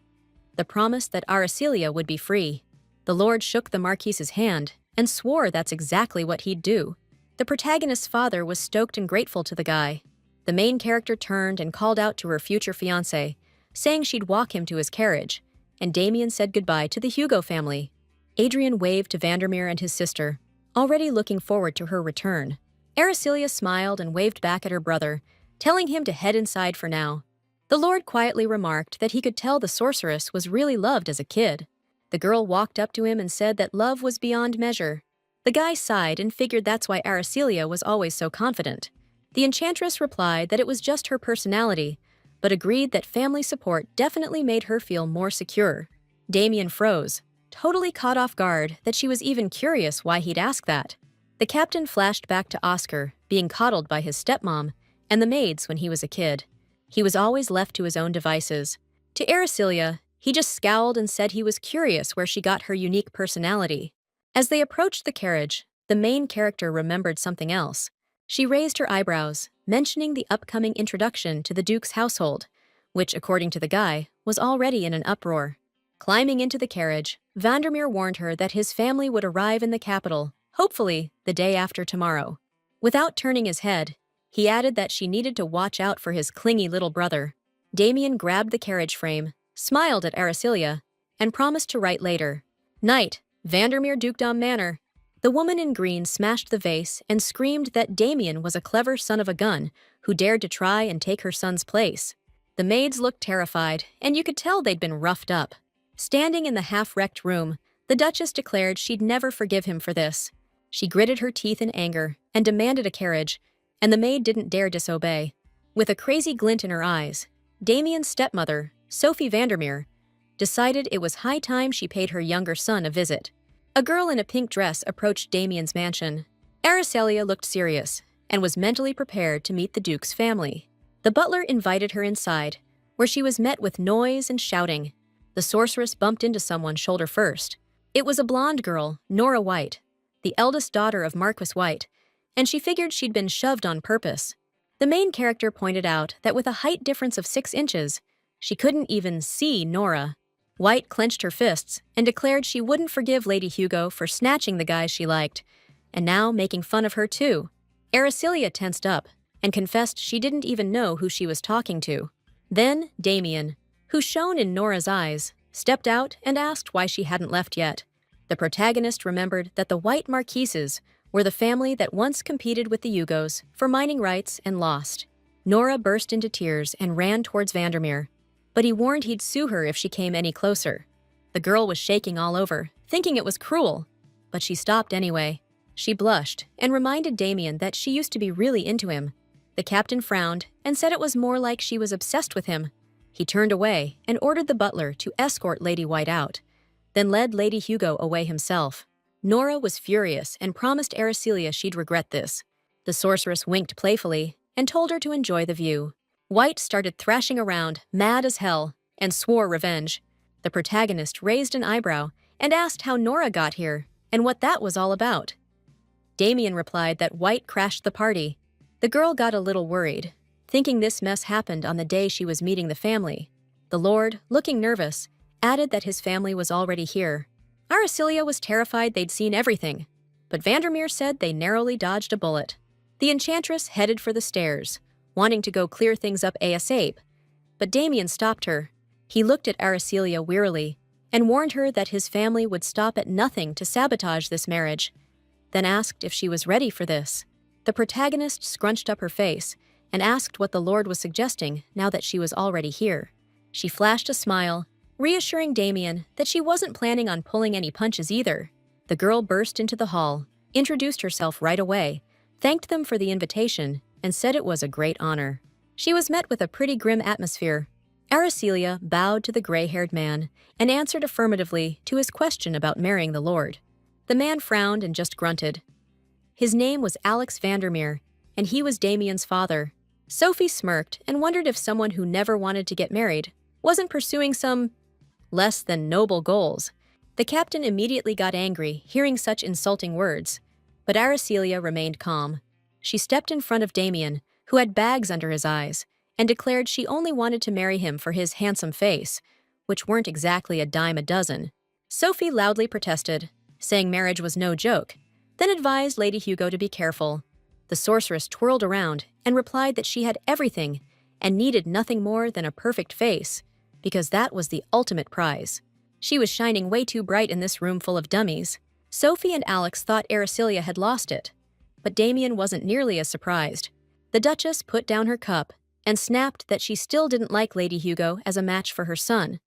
The promise that Aricilia would be free. The Lord shook the Marquis's hand and swore that's exactly what he'd do. The protagonist's father was stoked and grateful to the guy. The main character turned and called out to her future fiancé, saying she'd walk him to his carriage, and Damien said goodbye to the Hugo family. Adrian waved to Vandermeer and his sister, already looking forward to her return. Aricilia smiled and waved back at her brother, telling him to head inside for now. The Lord quietly remarked that he could tell the sorceress was really loved as a kid. The girl walked up to him and said that love was beyond measure. The guy sighed and figured that's why Aracelia was always so confident. The enchantress replied that it was just her personality, but agreed that family support definitely made her feel more secure. Damien froze, totally caught off guard that she was even curious why he'd ask that. The captain flashed back to Oscar, being coddled by his stepmom and the maids when he was a kid. He was always left to his own devices. To Aracelia, he just scowled and said he was curious where she got her unique personality. As they approached the carriage, the main character remembered something else. She raised her eyebrows, mentioning the upcoming introduction to the Duke's household, which, according to the guy, was already in an uproar. Climbing into the carriage, Vandermeer warned her that his family would arrive in the capital, hopefully the day after tomorrow. Without turning his head, he added that she needed to watch out for his clingy little brother. Damien grabbed the carriage frame, smiled at Aracelia, and promised to write later. Night, Vandermeer Dukedom Manor. The woman in green smashed the vase and screamed that Damien was a clever son of a gun who dared to try and take her son's place. The maids looked terrified, and you could tell they'd been roughed up. Standing in the half-wrecked room, the Duchess declared she'd never forgive him for this. She gritted her teeth in anger and demanded a carriage, and the maid didn't dare disobey. With a crazy glint in her eyes, Damien's stepmother, Sophie Vandermeer, decided it was high time she paid her younger son a visit. A girl in a pink dress approached Damien's mansion. Aracelia looked serious and was mentally prepared to meet the Duke's family. The butler invited her inside, where she was met with noise and shouting. The sorceress bumped into someone shoulder first. It was a blonde girl, Nora White, the eldest daughter of Marquis White, and she figured she'd been shoved on purpose. The main character pointed out that with a height difference of 6 inches, she couldn't even see Nora. White clenched her fists and declared she wouldn't forgive Lady Hugo for snatching the guys she liked, and now making fun of her too. Aracelia tensed up and confessed she didn't even know who she was talking to. Then Damien, who shone in Nora's eyes, stepped out and asked why she hadn't left yet. The protagonist remembered that the White Marquises were the family that once competed with the Hugos for mining rights and lost. Nora burst into tears and ran towards Vandermeer, but he warned he'd sue her if she came any closer. The girl was shaking all over, thinking it was cruel, but she stopped anyway. She blushed and reminded Damien that she used to be really into him. The captain frowned and said it was more like she was obsessed with him. He turned away and ordered the butler to escort Lady White out, then led Lady Hugo away himself. Nora was furious and promised Aracelia she'd regret this. The sorceress winked playfully and told her to enjoy the view. White started thrashing around, mad as hell, and swore revenge. The protagonist raised an eyebrow and asked how Nora got here and what that was all about. Damien replied that White crashed the party. The girl got a little worried, thinking this mess happened on the day she was meeting the family. The Lord, looking nervous, added that his family was already here. Aracelia was terrified they'd seen everything, but Vandermeer said they narrowly dodged a bullet. The enchantress headed for the stairs, wanting to go clear things up ASAP, but Damien stopped her. He looked at Aracelia wearily and warned her that his family would stop at nothing to sabotage this marriage, then asked if she was ready for this. The protagonist scrunched up her face and asked what the Lord was suggesting now that she was already here. She flashed a smile, reassuring Damien that she wasn't planning on pulling any punches either. The girl burst into the hall, introduced herself right away, thanked them for the invitation, and said it was a great honor. She was met with a pretty grim atmosphere. Aracelia bowed to the gray-haired man and answered affirmatively to his question about marrying the Lord. The man frowned and just grunted. His name was Alex Vandermeer, and he was Damien's father. Sophie smirked and wondered if someone who never wanted to get married wasn't pursuing some less than noble goals. The captain immediately got angry hearing such insulting words, but Aracelia remained calm. She stepped in front of Damien, who had bags under his eyes, and declared she only wanted to marry him for his handsome face, which weren't exactly a dime a dozen. Sophie loudly protested, saying marriage was no joke, then advised Lady Hugo to be careful. The sorceress twirled around and replied that she had everything and needed nothing more than a perfect face, because that was the ultimate prize. She was shining way too bright in this room full of dummies. Sophie and Alex thought Aracelia had lost it, but Damien wasn't nearly as surprised. The Duchess put down her cup and snapped that she still didn't like Lady Hugo as a match for her son,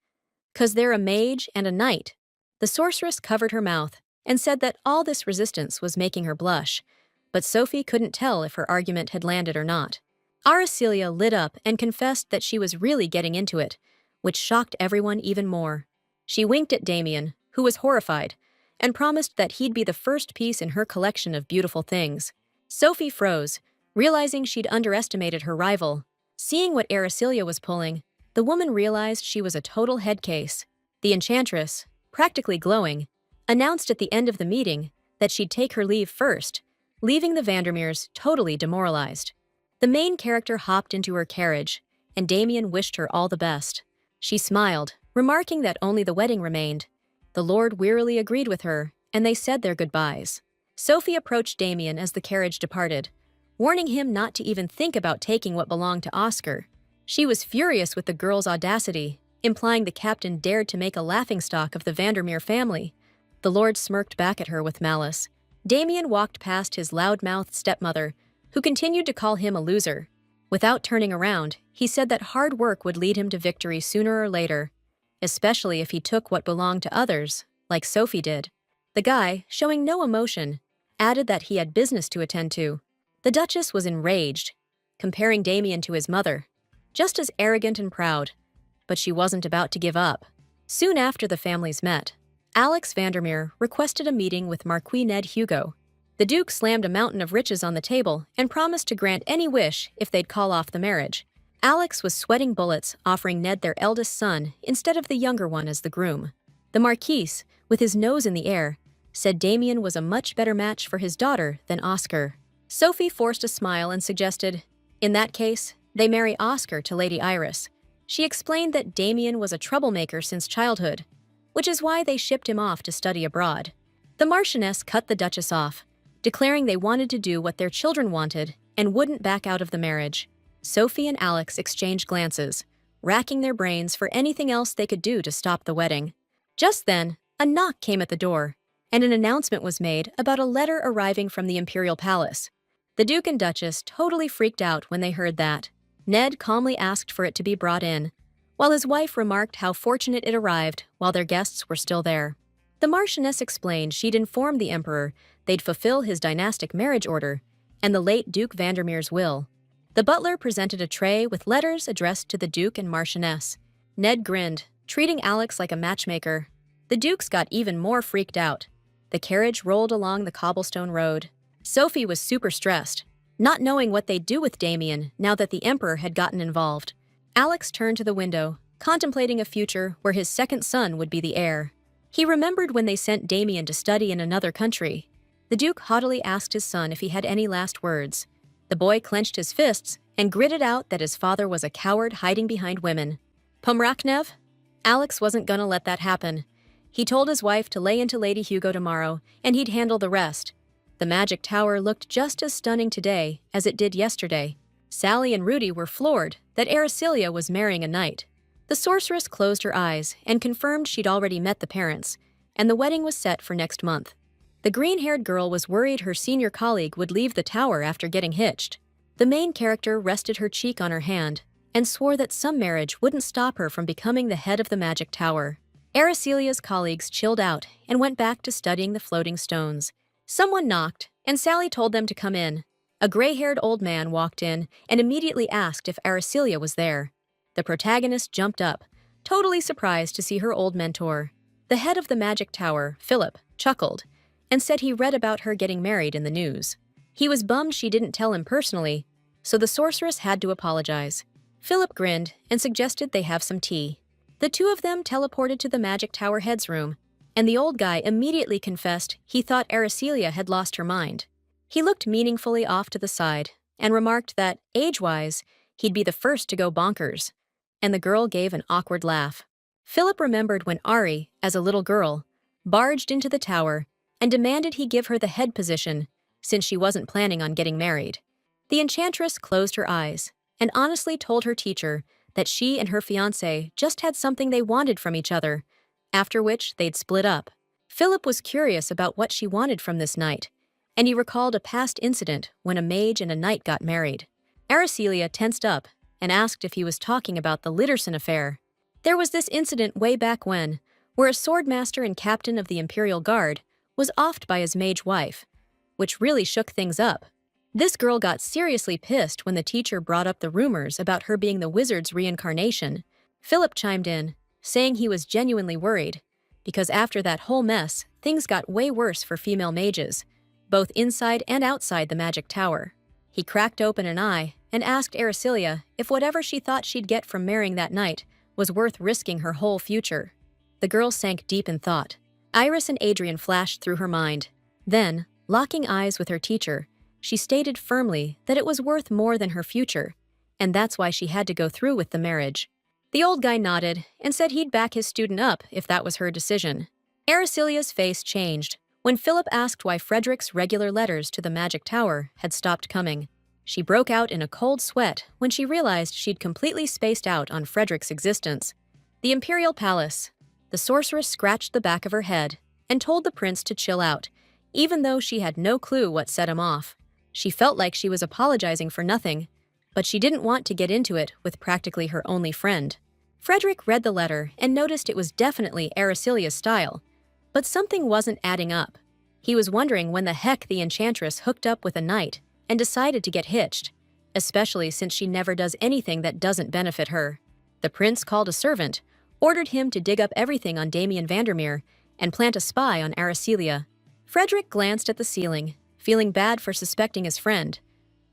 'cause they're a mage and a knight. The sorceress covered her mouth and said that all this resistance was making her blush, but Sophie couldn't tell if her argument had landed or not. Aracelia lit up and confessed that she was really getting into it, which shocked everyone even more. She winked at Damien, who was horrified, and promised that he'd be the first piece in her collection of beautiful things. Sophie froze, realizing she'd underestimated her rival. Seeing what Aracelia was pulling, the woman realized she was a total head case. The enchantress, practically glowing, announced at the end of the meeting that she'd take her leave first, leaving the Vandermeers totally demoralized. The main character hopped into her carriage, and Damien wished her all the best. She smiled, remarking that only the wedding remained. The Lord wearily agreed with her, and they said their goodbyes. Sophie approached Damien as the carriage departed, warning him not to even think about taking what belonged to Oscar. She was furious with the girl's audacity, implying the captain dared to make a laughingstock of the Vandermeer family. The Lord smirked back at her with malice. Damien walked past his loud-mouthed stepmother, who continued to call him a loser. Without turning around, he said that hard work would lead him to victory sooner or later, especially if he took what belonged to others, like Sophie did. The guy, showing no emotion, added that he had business to attend to. The Duchess was enraged, comparing Damien to his mother, just as arrogant and proud, but she wasn't about to give up. Soon after the families met, Alex Vandermeer requested a meeting with Marquis Ned Hugo. The Duke slammed a mountain of riches on the table and promised to grant any wish if they'd call off the marriage. Alex was sweating bullets, offering Ned their eldest son instead of the younger one as the groom. The Marquis, with his nose in the air, said Damien was a much better match for his daughter than Oscar. Sophie forced a smile and suggested, in that case, they marry Oscar to Lady Iris. She explained that Damien was a troublemaker since childhood, which is why they shipped him off to study abroad. The Marchioness cut the Duchess off, declaring they wanted to do what their children wanted and wouldn't back out of the marriage. Sophie and Alex exchanged glances, racking their brains for anything else they could do to stop the wedding. Just then, a knock came at the door, and an announcement was made about a letter arriving from the Imperial Palace. The Duke and Duchess totally freaked out when they heard that. Ned calmly asked for it to be brought in, while his wife remarked how fortunate it arrived while their guests were still there. The Marchioness explained she'd informed the Emperor they'd fulfill his dynastic marriage order and the late Duke Vandermeer's will. The butler presented a tray with letters addressed to the Duke and Marchioness. Ned grinned, treating Alex like a matchmaker. The Dukes got even more freaked out. The carriage rolled along the cobblestone road. Sophie was super stressed, not knowing what they'd do with Damien now that the Emperor had gotten involved. Alex turned to the window, contemplating a future where his second son would be the heir. He remembered when they sent Damien to study in another country. The Duke haughtily asked his son if he had any last words. The boy clenched his fists and gritted out that his father was a coward hiding behind women. Pomraknev? Alex wasn't gonna let that happen. He told his wife to lay into Lady Hugo tomorrow, and he'd handle the rest. The magic tower looked just as stunning today as it did yesterday. Sally and Rudy were floored that Aracelia was marrying a knight. The sorceress closed her eyes and confirmed she'd already met the parents, and the wedding was set for next month. The green-haired girl was worried her senior colleague would leave the tower after getting hitched. The main character rested her cheek on her hand and swore that some marriage wouldn't stop her from becoming the head of the magic tower. Aracelia's colleagues chilled out and went back to studying the floating stones. Someone knocked, and Sally told them to come in. A gray-haired old man walked in and immediately asked if Aracelia was there. The protagonist jumped up, totally surprised to see her old mentor. The head of the magic tower, Philip, chuckled and said he read about her getting married in the news. He was bummed she didn't tell him personally, so the sorceress had to apologize. Philip grinned and suggested they have some tea. The two of them teleported to the magic tower head's room, and the old guy immediately confessed he thought Aracelia had lost her mind. He looked meaningfully off to the side and remarked that, age-wise, he'd be the first to go bonkers, and the girl gave an awkward laugh. Philip remembered when Ari, as a little girl, barged into the tower and demanded he give her the head position since she wasn't planning on getting married. The enchantress closed her eyes and honestly told her teacher that she and her fiancé just had something they wanted from each other, after which they'd split up. Philip was curious about what she wanted from this night, and he recalled a past incident when a mage and a knight got married. Aracelia tensed up and asked if he was talking about the Litterson affair. There was this incident way back when, where a swordmaster and captain of the Imperial Guard was offed by his mage wife, which really shook things up. This girl got seriously pissed when the teacher brought up the rumors about her being the wizard's reincarnation. Philip chimed in, saying he was genuinely worried, because after that whole mess, things got way worse for female mages, both inside and outside the magic tower. He cracked open an eye and asked Aracelia if whatever she thought she'd get from marrying that night was worth risking her whole future. The girl sank deep in thought. Iris and Adrian flashed through her mind. Then, locking eyes with her teacher, she stated firmly that it was worth more than her future, and that's why she had to go through with the marriage. The old guy nodded and said he'd back his student up if that was her decision. Aracelia's face changed when Philip asked why Frederick's regular letters to the magic tower had stopped coming. She broke out in a cold sweat when she realized she'd completely spaced out on Frederick's existence. The Imperial Palace. The sorceress scratched the back of her head and told the prince to chill out, even though she had no clue what set him off. She felt like she was apologizing for nothing, but she didn't want to get into it with practically her only friend. Frederick read the letter and noticed it was definitely Aracelia's style, but something wasn't adding up. He was wondering when the heck the enchantress hooked up with a knight and decided to get hitched, especially since she never does anything that doesn't benefit her. The prince called a servant, ordered him to dig up everything on Damien Vandermeer, and plant a spy on Aracelia. Frederick glanced at the ceiling, feeling bad for suspecting his friend,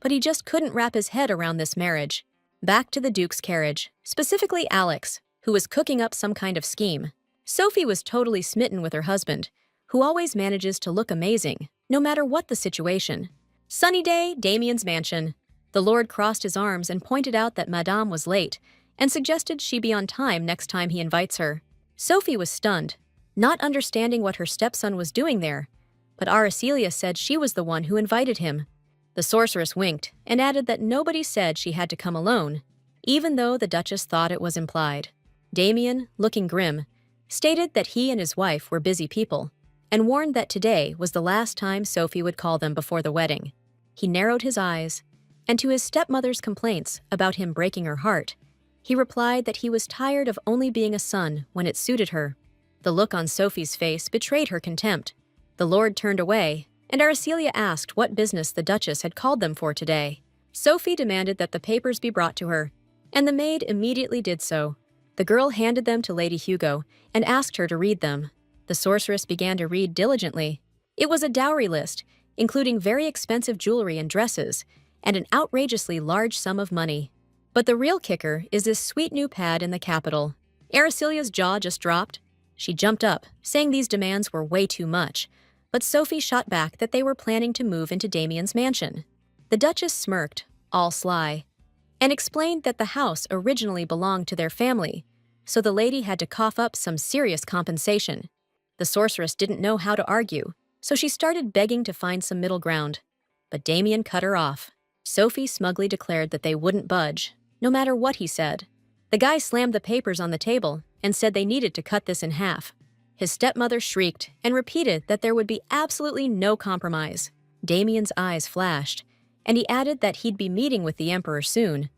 but he just couldn't wrap his head around this marriage. Back to the Duke's carriage, specifically Alex, who was cooking up some kind of scheme. Sophie was totally smitten with her husband, who always manages to look amazing, no matter what the situation. Sunny day, Damien's mansion. The Lord crossed his arms and pointed out that Madame was late, and suggested she be on time next time he invites her. Sophie was stunned, not understanding what her stepson was doing there, but Aracelia said she was the one who invited him. The sorceress winked and added that nobody said she had to come alone, even though the Duchess thought it was implied. Damien, looking grim, stated that he and his wife were busy people, and warned that today was the last time Sophie would call them before the wedding. He narrowed his eyes, and to his stepmother's complaints about him breaking her heart, he replied that he was tired of only being a son when it suited her. The look on Sophie's face betrayed her contempt. The Lord turned away, and Aracelia asked what business the Duchess had called them for today. Sophie demanded that the papers be brought to her, and the maid immediately did so. The girl handed them to Lady Hugo and asked her to read them. The sorceress began to read diligently. It was a dowry list, including very expensive jewelry and dresses, and an outrageously large sum of money. But the real kicker is this sweet new pad in the capital. Aracelia's jaw just dropped. She jumped up, saying these demands were way too much, but Sophie shot back that they were planning to move into Damien's mansion. The Duchess smirked, all sly, and explained that the house originally belonged to their family, so the lady had to cough up some serious compensation. The sorceress didn't know how to argue, so she started begging to find some middle ground. But Damien cut her off. Sophie smugly declared that they wouldn't budge, no matter what he said. The guy slammed the papers on the table and said they needed to cut this in half. His stepmother shrieked and repeated that there would be absolutely no compromise. Damien's eyes flashed, and he added that he'd be meeting with the Emperor soon,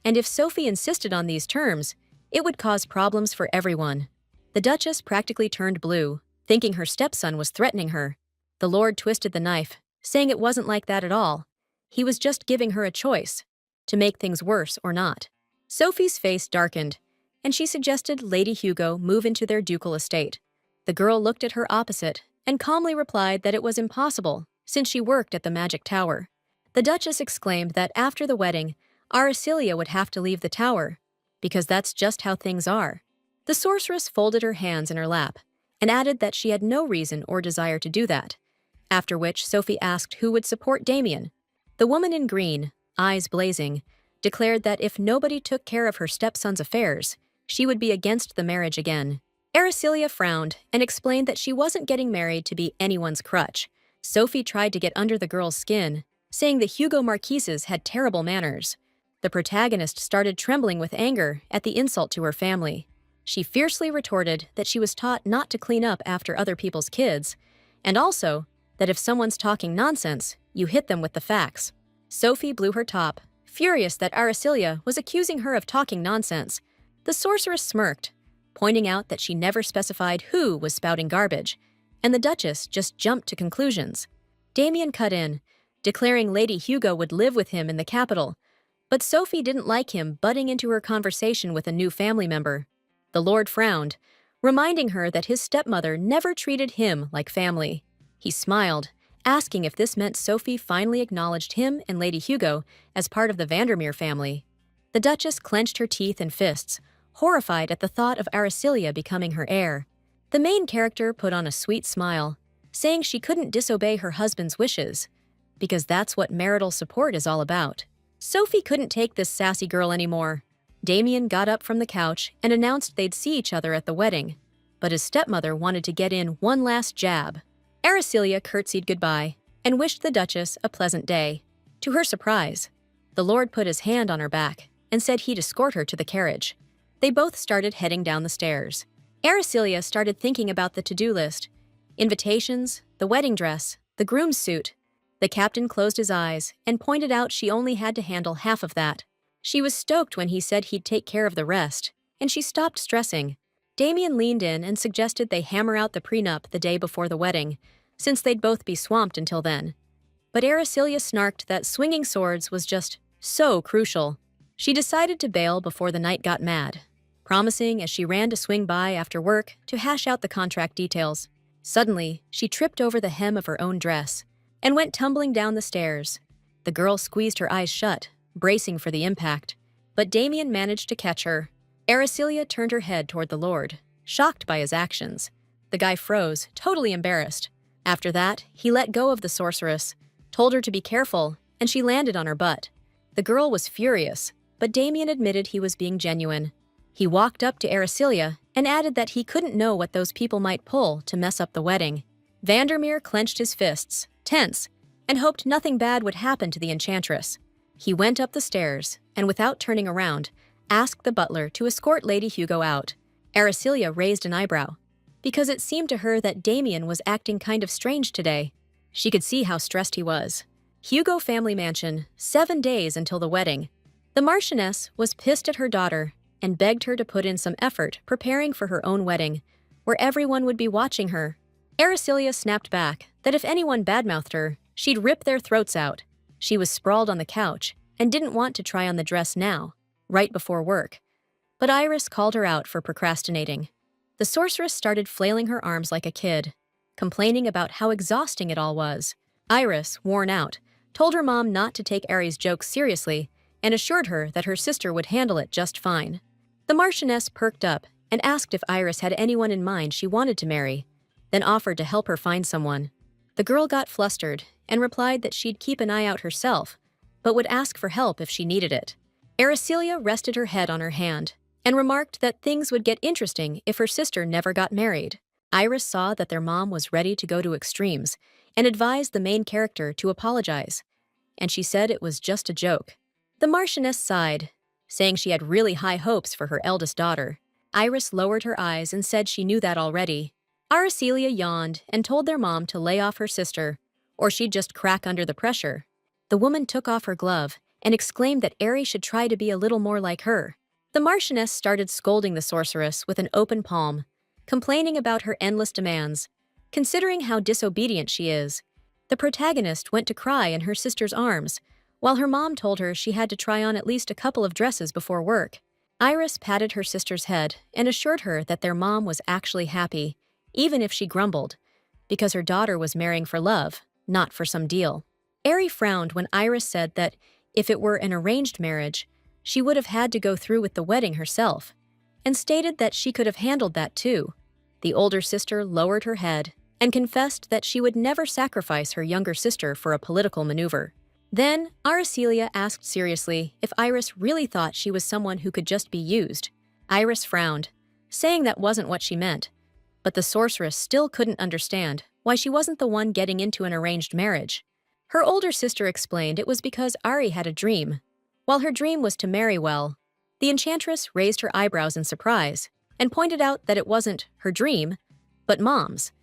and if Sophie insisted on these terms, it would cause problems for everyone. The Duchess practically turned blue, thinking her stepson was threatening her. The Lord twisted the knife, saying it wasn't like that at all. He was just giving her a choice, to make things worse or not. Sophie's face darkened, and she suggested Lady Hugo move into their ducal estate. The girl looked at her opposite and calmly replied that it was impossible, since she worked at the magic tower. The Duchess exclaimed that after the wedding, Aracelia would have to leave the tower, because that's just how things are. The sorceress folded her hands in her lap and added that she had no reason or desire to do that, after which Sophie asked who would support Damien. The woman in green, eyes blazing, declared that if nobody took care of her stepson's affairs, she would be against the marriage again. Aracelia frowned and explained that she wasn't getting married to be anyone's crutch. Sophie tried to get under the girl's skin, saying the Hugo Marquises had terrible manners. The protagonist started trembling with anger at the insult to her family. She fiercely retorted that she was taught not to clean up after other people's kids, and also that if someone's talking nonsense, you hit them with the facts. Sophie blew her top, furious that Aracelia was accusing her of talking nonsense. The sorceress smirked, pointing out that she never specified who was spouting garbage, and the Duchess just jumped to conclusions. Damien cut in, declaring Lady Hugo would live with him in the capital, but Sophie didn't like him butting into her conversation with a new family member. The Lord frowned, reminding her that his stepmother never treated him like family. He smiled, asking if this meant Sophie finally acknowledged him and Lady Hugo as part of the Vandermeer family. The Duchess clenched her teeth and fists, horrified at the thought of Aricilia becoming her heir. The main character put on a sweet smile, saying she couldn't disobey her husband's wishes, because that's what marital support is all about. Sophie couldn't take this sassy girl anymore. Damien got up from the couch and announced they'd see each other at the wedding, but his stepmother wanted to get in one last jab. Aricilia curtsied goodbye and wished the Duchess a pleasant day. To her surprise, the Lord put his hand on her back and said he'd escort her to the carriage. They both started heading down the stairs. Aricilia started thinking about the to-do list: invitations, the wedding dress, the groom's suit. The captain closed his eyes and pointed out she only had to handle half of that. She was stoked when he said he'd take care of the rest, and she stopped stressing. Damien leaned in and suggested they hammer out the prenup the day before the wedding, since they'd both be swamped until then. But Aricilia snarked that swinging swords was just so crucial. She decided to bail before the night got mad, promising as she ran to swing by after work to hash out the contract details. Suddenly, she tripped over the hem of her own dress and went tumbling down the stairs. The girl squeezed her eyes shut, bracing for the impact, but Damien managed to catch her. Aricilia turned her head toward the Lord, shocked by his actions. The guy froze, totally embarrassed. After that, he let go of the sorceress, told her to be careful, and she landed on her butt. The girl was furious, but Damien admitted he was being genuine. He walked up to Aricilia and added that he couldn't know what those people might pull to mess up the wedding. Vandermeer clenched his fists, tense, and hoped nothing bad would happen to the enchantress. He went up the stairs and, without turning around, asked the butler to escort Lady Hugo out. Aricilia raised an eyebrow, because it seemed to her that Damien was acting kind of strange today. She could see how stressed he was. Hugo family mansion, 7 days until the wedding. The Marchioness was pissed at her daughter and begged her to put in some effort preparing for her own wedding, where everyone would be watching her. Aricilia snapped back that if anyone badmouthed her, she'd rip their throats out. She was sprawled on the couch and didn't want to try on the dress now, right before work. But Iris called her out for procrastinating. The sorceress started flailing her arms like a kid, complaining about how exhausting it all was. Iris, worn out, told her mom not to take Ari's jokes seriously and assured her that her sister would handle it just fine. The Marchioness perked up and asked if Iris had anyone in mind she wanted to marry, then offered to help her find someone. The girl got flustered and replied that she'd keep an eye out herself, but would ask for help if she needed it. Aricilia rested her head on her hand and remarked that things would get interesting if her sister never got married. Iris saw that their mom was ready to go to extremes and advised the main character to apologize, and she said it was just a joke. The Marchioness sighed, saying she had really high hopes for her eldest daughter. Iris lowered her eyes and said she knew that already. Aricilia yawned and told their mom to lay off her sister, or she'd just crack under the pressure. The woman took off her glove and exclaimed that Ari should try to be a little more like her. The Marchioness started scolding the sorceress with an open palm, complaining about her endless demands. Considering how disobedient she is, the protagonist went to cry in her sister's arms, while her mom told her she had to try on at least a couple of dresses before work. Iris patted her sister's head and assured her that their mom was actually happy, even if she grumbled, because her daughter was marrying for love, not for some deal. Ari frowned when Iris said that if it were an arranged marriage, she would have had to go through with the wedding herself, and stated that she could have handled that too. The older sister lowered her head and confessed that she would never sacrifice her younger sister for a political maneuver. Then, Aricilia asked seriously if Iris really thought she was someone who could just be used. Iris frowned, saying that wasn't what she meant, but the sorceress still couldn't understand why she wasn't the one getting into an arranged marriage. Her older sister explained it was because Ari had a dream. While her dream was to marry well, the enchantress raised her eyebrows in surprise and pointed out that it wasn't her dream, but Mom's,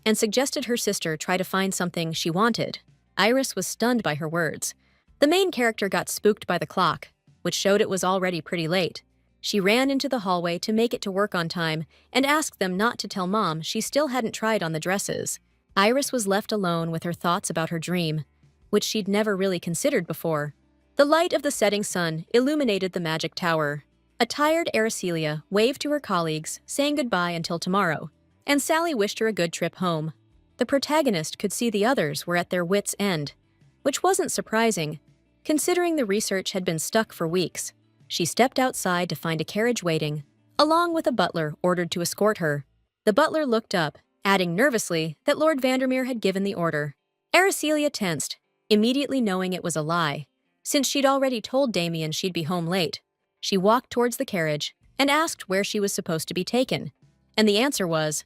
and suggested her sister try to find something she wanted. Iris was stunned by her words. The main character got spooked by the clock, which showed it was already pretty late. She ran into the hallway to make it to work on time and asked them not to tell Mom she still hadn't tried on the dresses. Iris was left alone with her thoughts about her dream, which she'd never really considered before. The light of the setting sun illuminated the magic tower. A tired Aracelia waved to her colleagues, saying goodbye until tomorrow, and Sally wished her a good trip home. The protagonist could see the others were at their wits' end, which wasn't surprising, considering the research had been stuck for weeks. She stepped outside to find a carriage waiting, along with a butler ordered to escort her. The butler looked up, adding nervously that Lord Vandermeer had given the order. Aracelia tensed, immediately knowing it was a lie, since she'd already told Damien she'd be home late. She walked towards the carriage and asked where she was supposed to be taken, and the answer was,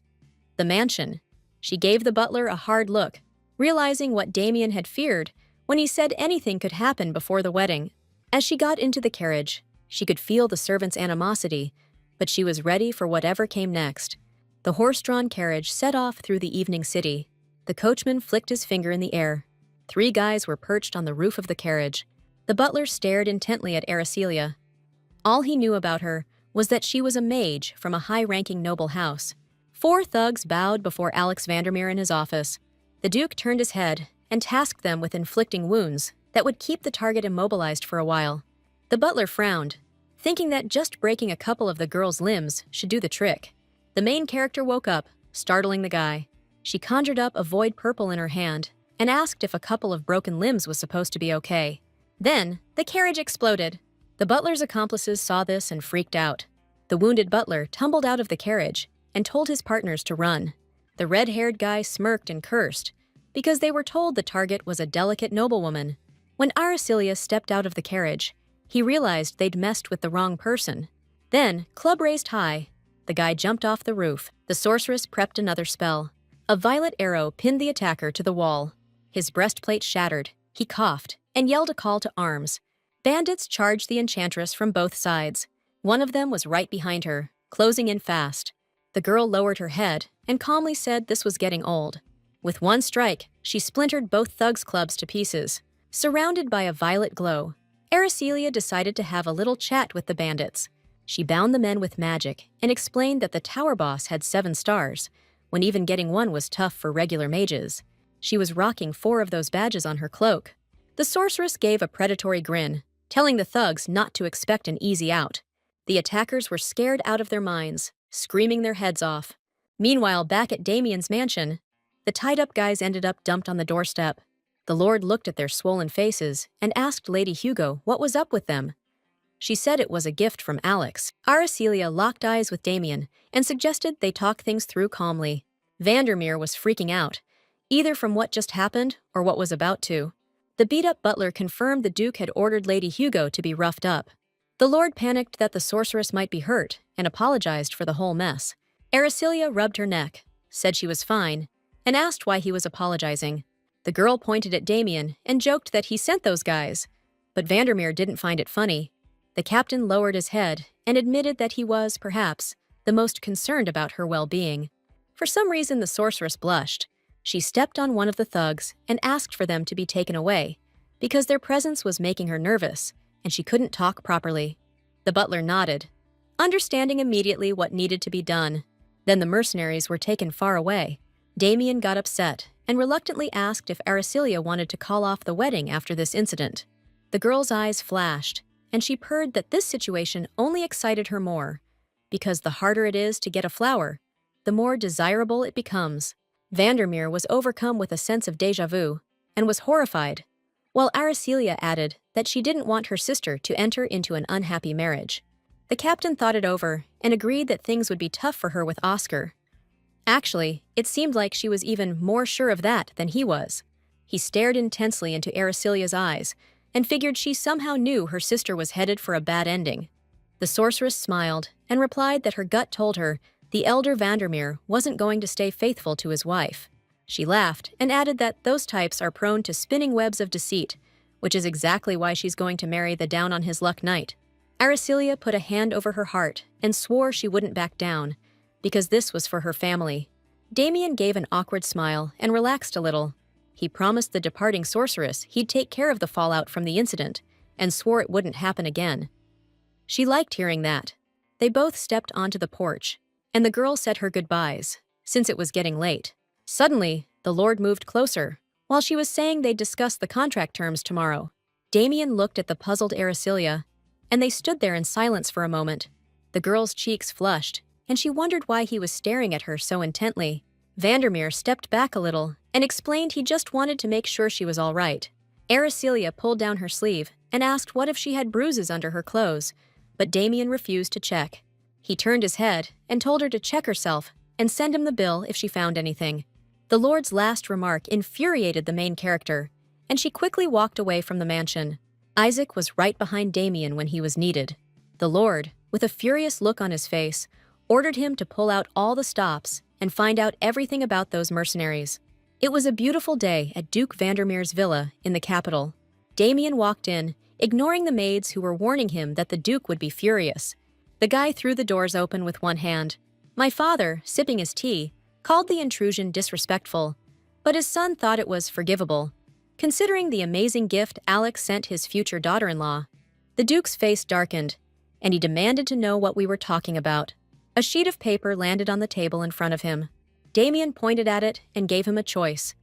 the mansion. She gave the butler a hard look, realizing what Damien had feared when he said anything could happen before the wedding. As she got into the carriage, she could feel the servant's animosity, but she was ready for whatever came next. The horse-drawn carriage set off through the evening city. The coachman flicked his finger in the air. 3 guys were perched on the roof of the carriage. The butler stared intently at Aracelia. All he knew about her was that she was a mage from a high-ranking noble house. 4 thugs bowed before Alex Vandermeer in his office. The Duke turned his head and tasked them with inflicting wounds that would keep the target immobilized for a while. The butler frowned, thinking that just breaking a couple of the girl's limbs should do the trick. The main character woke up, startling the guy. She conjured up a void purple in her hand and asked if a couple of broken limbs was supposed to be okay. Then, the carriage exploded. The butler's accomplices saw this and freaked out. The wounded butler tumbled out of the carriage and told his partners to run. The red-haired guy smirked and cursed, because they were told the target was a delicate noblewoman. When Aracelia stepped out of the carriage, he realized they'd messed with the wrong person. Then, club raised high, the guy jumped off the roof. The sorceress prepped another spell. A violet arrow pinned the attacker to the wall. His breastplate shattered. He coughed and yelled a call to arms. Bandits charged the enchantress from both sides. One of them was right behind her, closing in fast. The girl lowered her head and calmly said this was getting old. With one strike, she splintered both thugs' clubs to pieces. Surrounded by a violet glow, Aracelia decided to have a little chat with the bandits. She bound the men with magic and explained that the tower boss had 7 stars, when even getting one was tough for regular mages. She was rocking 4 of those badges on her cloak. The sorceress gave a predatory grin, telling the thugs not to expect an easy out. The attackers were scared out of their minds, screaming their heads off. Meanwhile, back at Damien's mansion, the tied-up guys ended up dumped on the doorstep. The Lord looked at their swollen faces and asked Lady Hugo what was up with them. She said it was a gift from Alex. Aracelia locked eyes with Damien and suggested they talk things through calmly. Vandermeer was freaking out, either from what just happened or what was about to. The beat-up butler confirmed the Duke had ordered Lady Hugo to be roughed up. The Lord panicked that the sorceress might be hurt and apologized for the whole mess. Aracelia rubbed her neck, said she was fine, and asked why he was apologizing. The girl pointed at Damien and joked that he sent those guys, but Vandermeer didn't find it funny. The captain lowered his head and admitted that he was, perhaps, the most concerned about her well-being. For some reason, the sorceress blushed. She stepped on one of the thugs and asked for them to be taken away, because their presence was making her nervous, and she couldn't talk properly. The butler nodded, understanding immediately what needed to be done. Then the mercenaries were taken far away. Damien got upset and reluctantly asked if Aracelia wanted to call off the wedding after this incident. The girl's eyes flashed, and she purred that this situation only excited her more, because the harder it is to get a flower, the more desirable it becomes. Vandermeer was overcome with a sense of déjà vu and was horrified, while Aracelia added that she didn't want her sister to enter into an unhappy marriage. The captain thought it over and agreed that things would be tough for her with Oscar. Actually, it seemed like she was even more sure of that than he was. He stared intensely into Aracelia's eyes and figured she somehow knew her sister was headed for a bad ending. The sorceress smiled and replied that her gut told her the elder Vandermeer wasn't going to stay faithful to his wife. She laughed and added that those types are prone to spinning webs of deceit, which is exactly why she's going to marry the down-on-his-luck knight. Aracelia put a hand over her heart and swore she wouldn't back down, because this was for her family. Damien gave an awkward smile and relaxed a little. He promised the departing sorceress he'd take care of the fallout from the incident and swore it wouldn't happen again. She liked hearing that, They both stepped onto the porch, and the girl said her goodbyes, since it was getting late. Suddenly, the Lord moved closer. While she was saying they'd discuss the contract terms tomorrow, Damien looked at the puzzled Aricilia, and they stood there in silence for a moment. The girl's cheeks flushed, and she wondered why he was staring at her so intently. Vandermeer stepped back a little and explained he just wanted to make sure she was all right. Aricilia pulled down her sleeve and asked what if she had bruises under her clothes, but Damien refused to check. He turned his head and told her to check herself and send him the bill if she found anything. The Lord's last remark infuriated the main character, and she quickly walked away from the mansion. Isaac was right behind Damien when he was needed. The Lord, with a furious look on his face, ordered him to pull out all the stops and find out everything about those mercenaries. It was a beautiful day at Duke Vandermeer's villa in the capital. Damien walked in, ignoring the maids who were warning him that the Duke would be furious. The guy threw the doors open with one hand. My father, sipping his tea, called the intrusion disrespectful, but his son thought it was forgivable, considering the amazing gift Alex sent his future daughter-in-law. The Duke's face darkened, and he demanded to know what we were talking about. A sheet of paper landed on the table in front of him. Damien pointed at it and gave him a choice.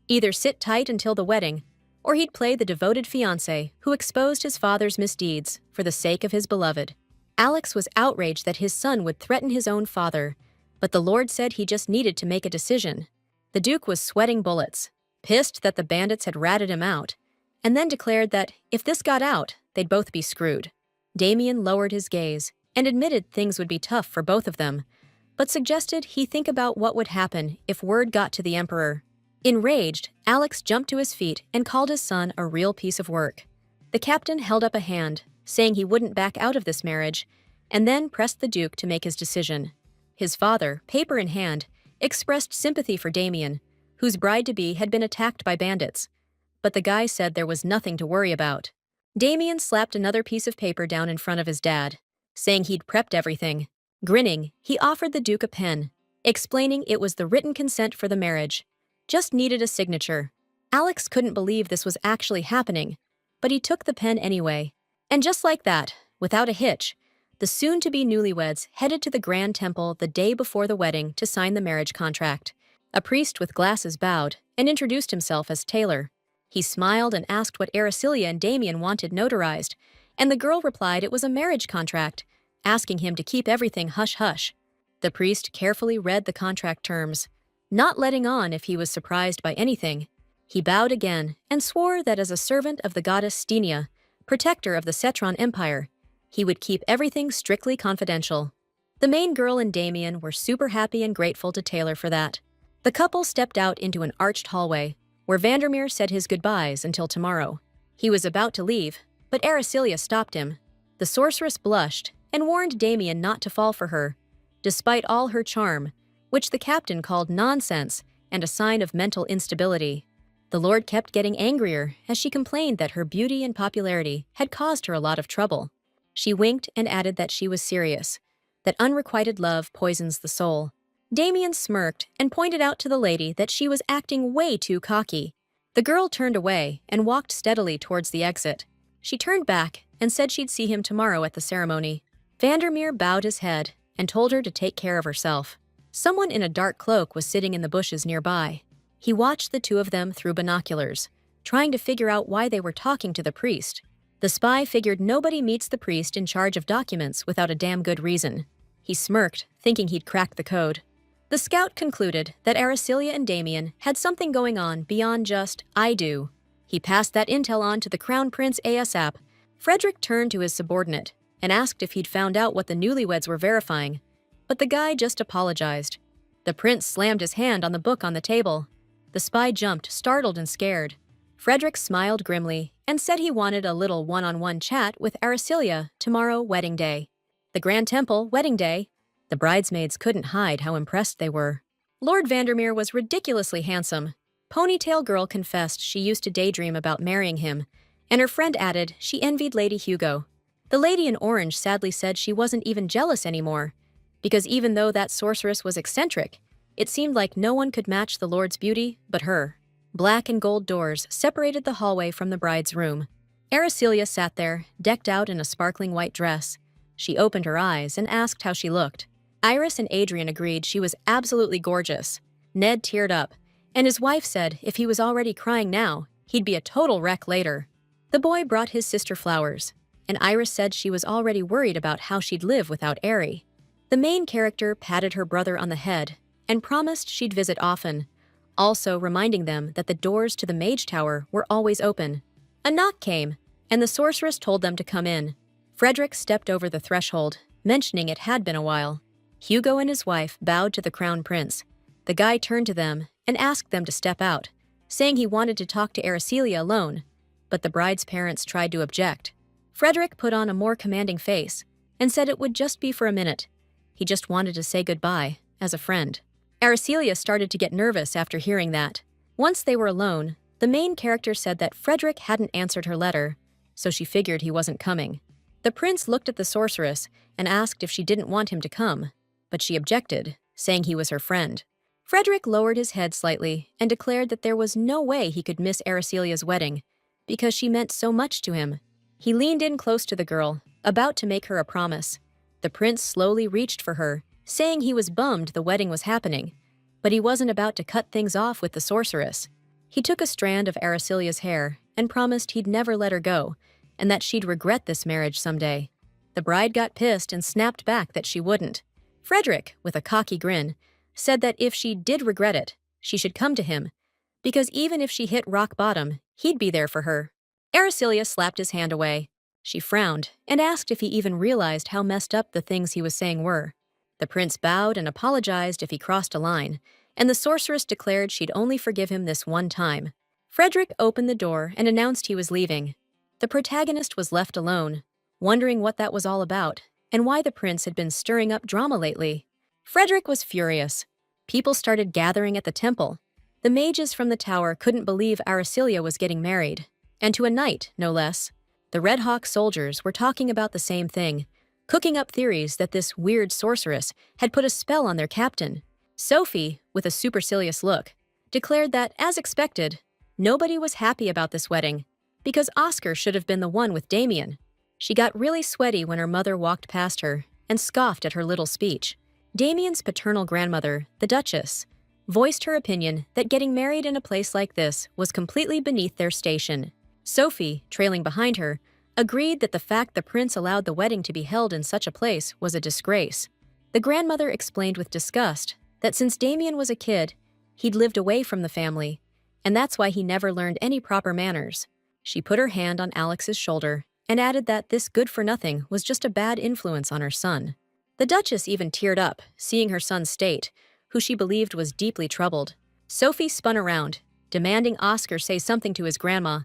Either sit tight until the wedding, or he'd play the devoted fiancé who exposed his father's misdeeds for the sake of his beloved. Alex was outraged that his son would threaten his own father, but the Lord said he just needed to make a decision. The Duke was sweating bullets, pissed that the bandits had ratted him out, and then declared that if this got out, they'd both be screwed. Damien lowered his gaze and admitted things would be tough for both of them, but suggested he think about what would happen if word got to the Emperor. Enraged, Alex jumped to his feet and called his son a real piece of work. The captain held up a hand, saying he wouldn't back out of this marriage, and then pressed the Duke to make his decision. His father, paper in hand, expressed sympathy for Damien, whose bride-to-be had been attacked by bandits, but the guy said there was nothing to worry about. Damien slapped another piece of paper down in front of his dad, saying he'd prepped everything. Grinning, he offered the Duke a pen, explaining it was the written consent for the marriage. Just needed a signature. Alex couldn't believe this was actually happening, but he took the pen anyway. And just like that, without a hitch, the soon-to-be newlyweds headed to the Grand Temple the day before the wedding to sign the marriage contract. A priest with glasses bowed and introduced himself as Taylor. He smiled and asked what Aricilia and Damien wanted notarized, and the girl replied it was a marriage contract, asking him to keep everything hush-hush. The priest carefully read the contract terms, not letting on if he was surprised by anything. He bowed again and swore that as a servant of the goddess Stenia, protector of the Cetron Empire, he would keep everything strictly confidential. The main girl and Damien were super happy and grateful to Taylor for that. The couple stepped out into an arched hallway, where Vandermeer said his goodbyes until tomorrow. He was about to leave, but Aricilia stopped him. The sorceress blushed and warned Damien not to fall for her, despite all her charm, which the captain called nonsense and a sign of mental instability. The Lord kept getting angrier as she complained that her beauty and popularity had caused her a lot of trouble. She winked and added that she was serious, that unrequited love poisons the soul. Damien smirked and pointed out to the lady that she was acting way too cocky. The girl turned away and walked steadily towards the exit. She turned back and said she'd see him tomorrow at the ceremony. Vandermeer bowed his head and told her to take care of herself. Someone in a dark cloak was sitting in the bushes nearby. He watched the two of them through binoculars, trying to figure out why they were talking to the priest. The spy figured nobody meets the priest in charge of documents without a damn good reason. He smirked, thinking he'd cracked the code. The scout concluded that Aricilia and Damien had something going on beyond just, I do. He passed that intel on to the Crown Prince ASAP. Frederick turned to his subordinate and asked if he'd found out what the newlyweds were verifying, but the guy just apologized. The prince slammed his hand on the book on the table. The spy jumped, startled and scared. Frederick smiled grimly and said he wanted a little one-on-one chat with Aricilia tomorrow, wedding day. The Grand Temple, wedding day. The bridesmaids couldn't hide how impressed they were. Lord Vandermeer was ridiculously handsome. Ponytail Girl confessed she used to daydream about marrying him, and her friend added she envied Lady Hugo. The lady in orange sadly said she wasn't even jealous anymore, because even though that sorceress was eccentric, it seemed like no one could match the Lord's beauty but her. Black and gold doors separated the hallway from the bride's room. Aricilia sat there, decked out in a sparkling white dress. She opened her eyes and asked how she looked. Iris and Adrian agreed she was absolutely gorgeous. Ned teared up, and his wife said if he was already crying now, he'd be a total wreck later. The boy brought his sister flowers, and Iris said she was already worried about how she'd live without Aerie. The main character patted her brother on the head and promised she'd visit often, also reminding them that the doors to the Mage Tower were always open. A knock came, and the sorceress told them to come in. Frederick stepped over the threshold, mentioning it had been a while. Hugo and his wife bowed to the Crown Prince. The guy turned to them and asked them to step out, saying he wanted to talk to Aracelia alone, but the bride's parents tried to object. Frederick put on a more commanding face and said it would just be for a minute. He just wanted to say goodbye, as a friend. Aracelia started to get nervous after hearing that. Once they were alone, the main character said that Frederick hadn't answered her letter, so she figured he wasn't coming. The prince looked at the sorceress and asked if she didn't want him to come, but she objected, saying he was her friend. Frederick lowered his head slightly and declared that there was no way he could miss Aracelia's wedding, because she meant so much to him. He leaned in close to the girl, about to make her a promise. The prince slowly reached for her, saying he was bummed the wedding was happening, but he wasn't about to cut things off with the sorceress. He took a strand of Aracelia's hair and promised he'd never let her go, and that she'd regret this marriage someday. The bride got pissed and snapped back that she wouldn't. Frederick, with a cocky grin, said that if she did regret it, she should come to him, because even if she hit rock bottom, he'd be there for her. Aracelia slapped his hand away. She frowned and asked if he even realized how messed up the things he was saying were. The prince bowed and apologized if he crossed a line, and the sorceress declared she'd only forgive him this one time. Frederick opened the door and announced he was leaving. The protagonist was left alone, wondering what that was all about and why the prince had been stirring up drama lately. Frederick was furious. People started gathering at the temple. The mages from the tower couldn't believe Aracelia was getting married, and to a knight, no less. The Red Hawk soldiers were talking about the same thing, cooking up theories that this weird sorceress had put a spell on their captain. Sophie, with a supercilious look, declared that, as expected, nobody was happy about this wedding, because Oscar should have been the one with Damien. She got really sweaty when her mother walked past her and scoffed at her little speech. Damien's paternal grandmother, the Duchess, voiced her opinion that getting married in a place like this was completely beneath their station. Sophie, trailing behind her, agreed that the fact the prince allowed the wedding to be held in such a place was a disgrace. The grandmother explained with disgust that since Damien was a kid, he'd lived away from the family, and that's why he never learned any proper manners. She put her hand on Alex's shoulder and added that this good-for-nothing was just a bad influence on her son. The Duchess even teared up, seeing her son's state, who she believed was deeply troubled. Sophie spun around, demanding Oscar say something to his grandma,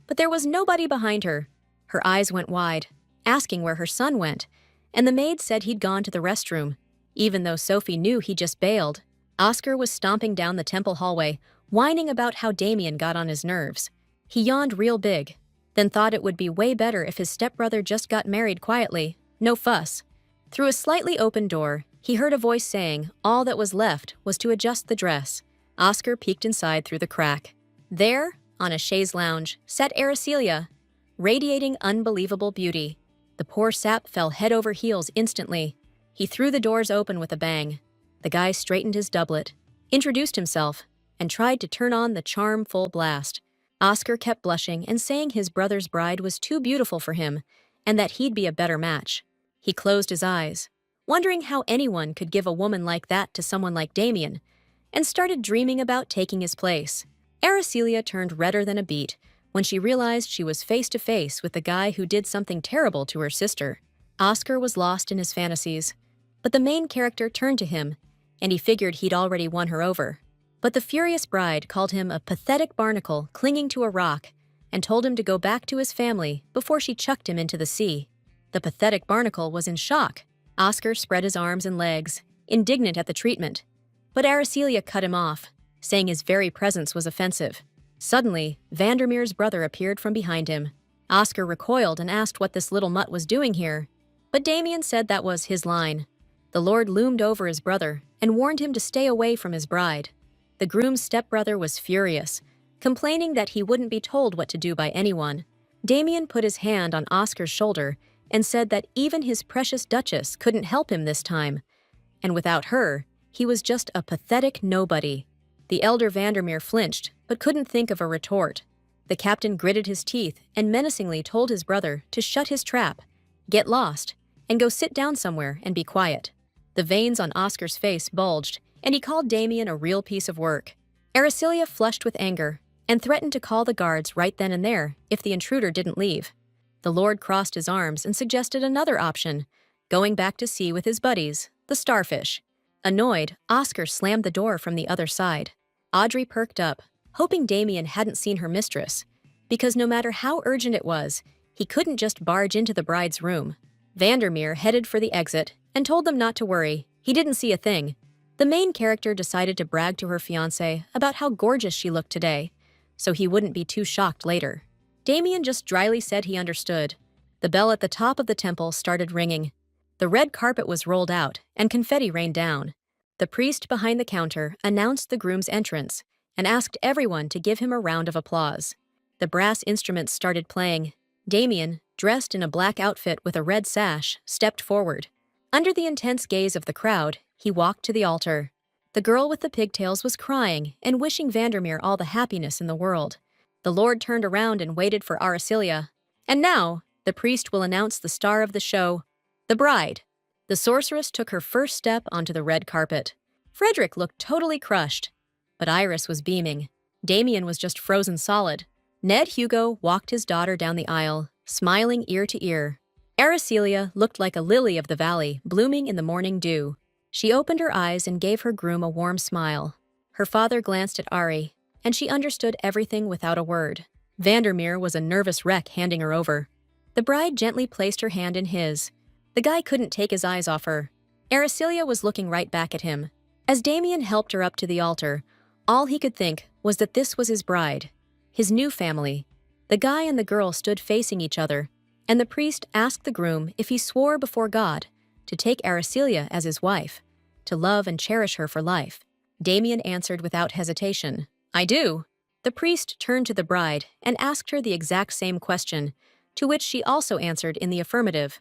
but there was nobody behind her. Her eyes went wide, asking where her son went, and the maid said he'd gone to the restroom, even though Sophie knew he just bailed. Oscar was stomping down the temple hallway, whining about how Damien got on his nerves. He yawned real big, then thought it would be way better if his stepbrother just got married quietly, no fuss. Through a slightly open door, he heard a voice saying all that was left was to adjust the dress. Oscar peeked inside through the crack. There, on a chaise lounge, sat Aracelia, radiating unbelievable beauty. The poor sap fell head over heels instantly. He threw the doors open with a bang. The guy straightened his doublet, introduced himself, and tried to turn on the charm full blast. Oscar kept blushing and saying his brother's bride was too beautiful for him and that he'd be a better match. He closed his eyes, wondering how anyone could give a woman like that to someone like Damien, and started dreaming about taking his place. Aracelia turned redder than a beet when she realized she was face to face with the guy who did something terrible to her sister. Oscar was lost in his fantasies, but the main character turned to him, and he figured he'd already won her over. But the furious bride called him a pathetic barnacle clinging to a rock and told him to go back to his family before she chucked him into the sea. The pathetic barnacle was in shock. Oscar spread his arms and legs, indignant at the treatment. But Aracelia cut him off, saying his very presence was offensive. Suddenly, Vandermeer's brother appeared from behind him. Oscar recoiled and asked what this little mutt was doing here, but Damien said that was his line. The Lord loomed over his brother and warned him to stay away from his bride. The groom's stepbrother was furious, complaining that he wouldn't be told what to do by anyone. Damien put his hand on Oscar's shoulder and said that even his precious Duchess couldn't help him this time, and without her, he was just a pathetic nobody. The elder Vandermeer flinched, but couldn't think of a retort. The captain gritted his teeth and menacingly told his brother to shut his trap, get lost, and go sit down somewhere and be quiet. The veins on Oscar's face bulged, and he called Damien a real piece of work. Aricilia flushed with anger and threatened to call the guards right then and there if the intruder didn't leave. The Lord crossed his arms and suggested another option, going back to sea with his buddies, the starfish. Annoyed, Oscar slammed the door from the other side. Audrey perked up, hoping Damien hadn't seen her mistress, because no matter how urgent it was, he couldn't just barge into the bride's room. Vandermeer headed for the exit and told them not to worry, he didn't see a thing. The main character decided to brag to her fiancé about how gorgeous she looked today, so he wouldn't be too shocked later. Damien just dryly said he understood. The bell at the top of the temple started ringing. The red carpet was rolled out, and confetti rained down. The priest behind the counter announced the groom's entrance and asked everyone to give him a round of applause. The brass instruments started playing. Damien, dressed in a black outfit with a red sash, stepped forward. Under the intense gaze of the crowd, he walked to the altar. The girl with the pigtails was crying and wishing Vandermeer all the happiness in the world. The Lord turned around and waited for Aricilia. And now, the priest will announce the star of the show, the bride. The sorceress took her first step onto the red carpet. Frederick looked totally crushed, but Iris was beaming. Damien was just frozen solid. Ned Hugo walked his daughter down the aisle, smiling ear to ear. Aricilia looked like a lily of the valley, blooming in the morning dew. She opened her eyes and gave her groom a warm smile. Her father glanced at Ari, and she understood everything without a word. Vandermeer was a nervous wreck handing her over. The bride gently placed her hand in his. The guy couldn't take his eyes off her. Aricilia was looking right back at him. As Damien helped her up to the altar, all he could think was that this was his bride, his new family. The guy and the girl stood facing each other, and the priest asked the groom if he swore before God to take Aricilia as his wife, to love and cherish her for life. Damien answered without hesitation, "I do." The priest turned to the bride and asked her the exact same question, to which she also answered in the affirmative.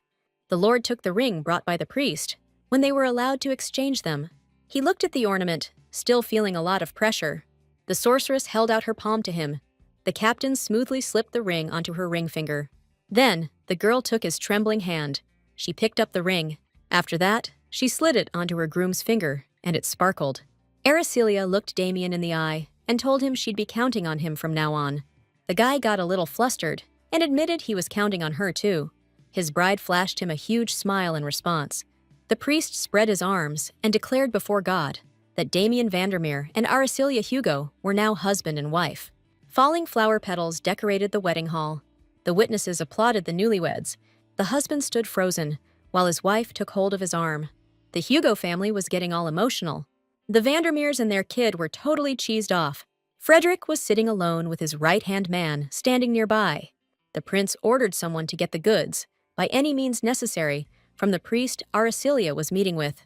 The Lord took the ring brought by the priest. When they were allowed to exchange them, he looked at the ornament, still feeling a lot of pressure. The sorceress held out her palm to him. The captain smoothly slipped the ring onto her ring finger. Then, the girl took his trembling hand. She picked up the ring. After that, she slid it onto her groom's finger, and it sparkled. Aricilia looked Damien in the eye and told him she'd be counting on him from now on. The guy got a little flustered and admitted he was counting on her too. His bride flashed him a huge smile in response. The priest spread his arms and declared before God that Damien Vandermeer and Aricilia Hugo were now husband and wife. Falling flower petals decorated the wedding hall. The witnesses applauded the newlyweds. The husband stood frozen, while his wife took hold of his arm. The Hugo family was getting all emotional. The Vandermeers and their kid were totally cheesed off. Frederick was sitting alone with his right-hand man standing nearby. The prince ordered someone to get the goods, by any means necessary, from the priest Aricilia was meeting with.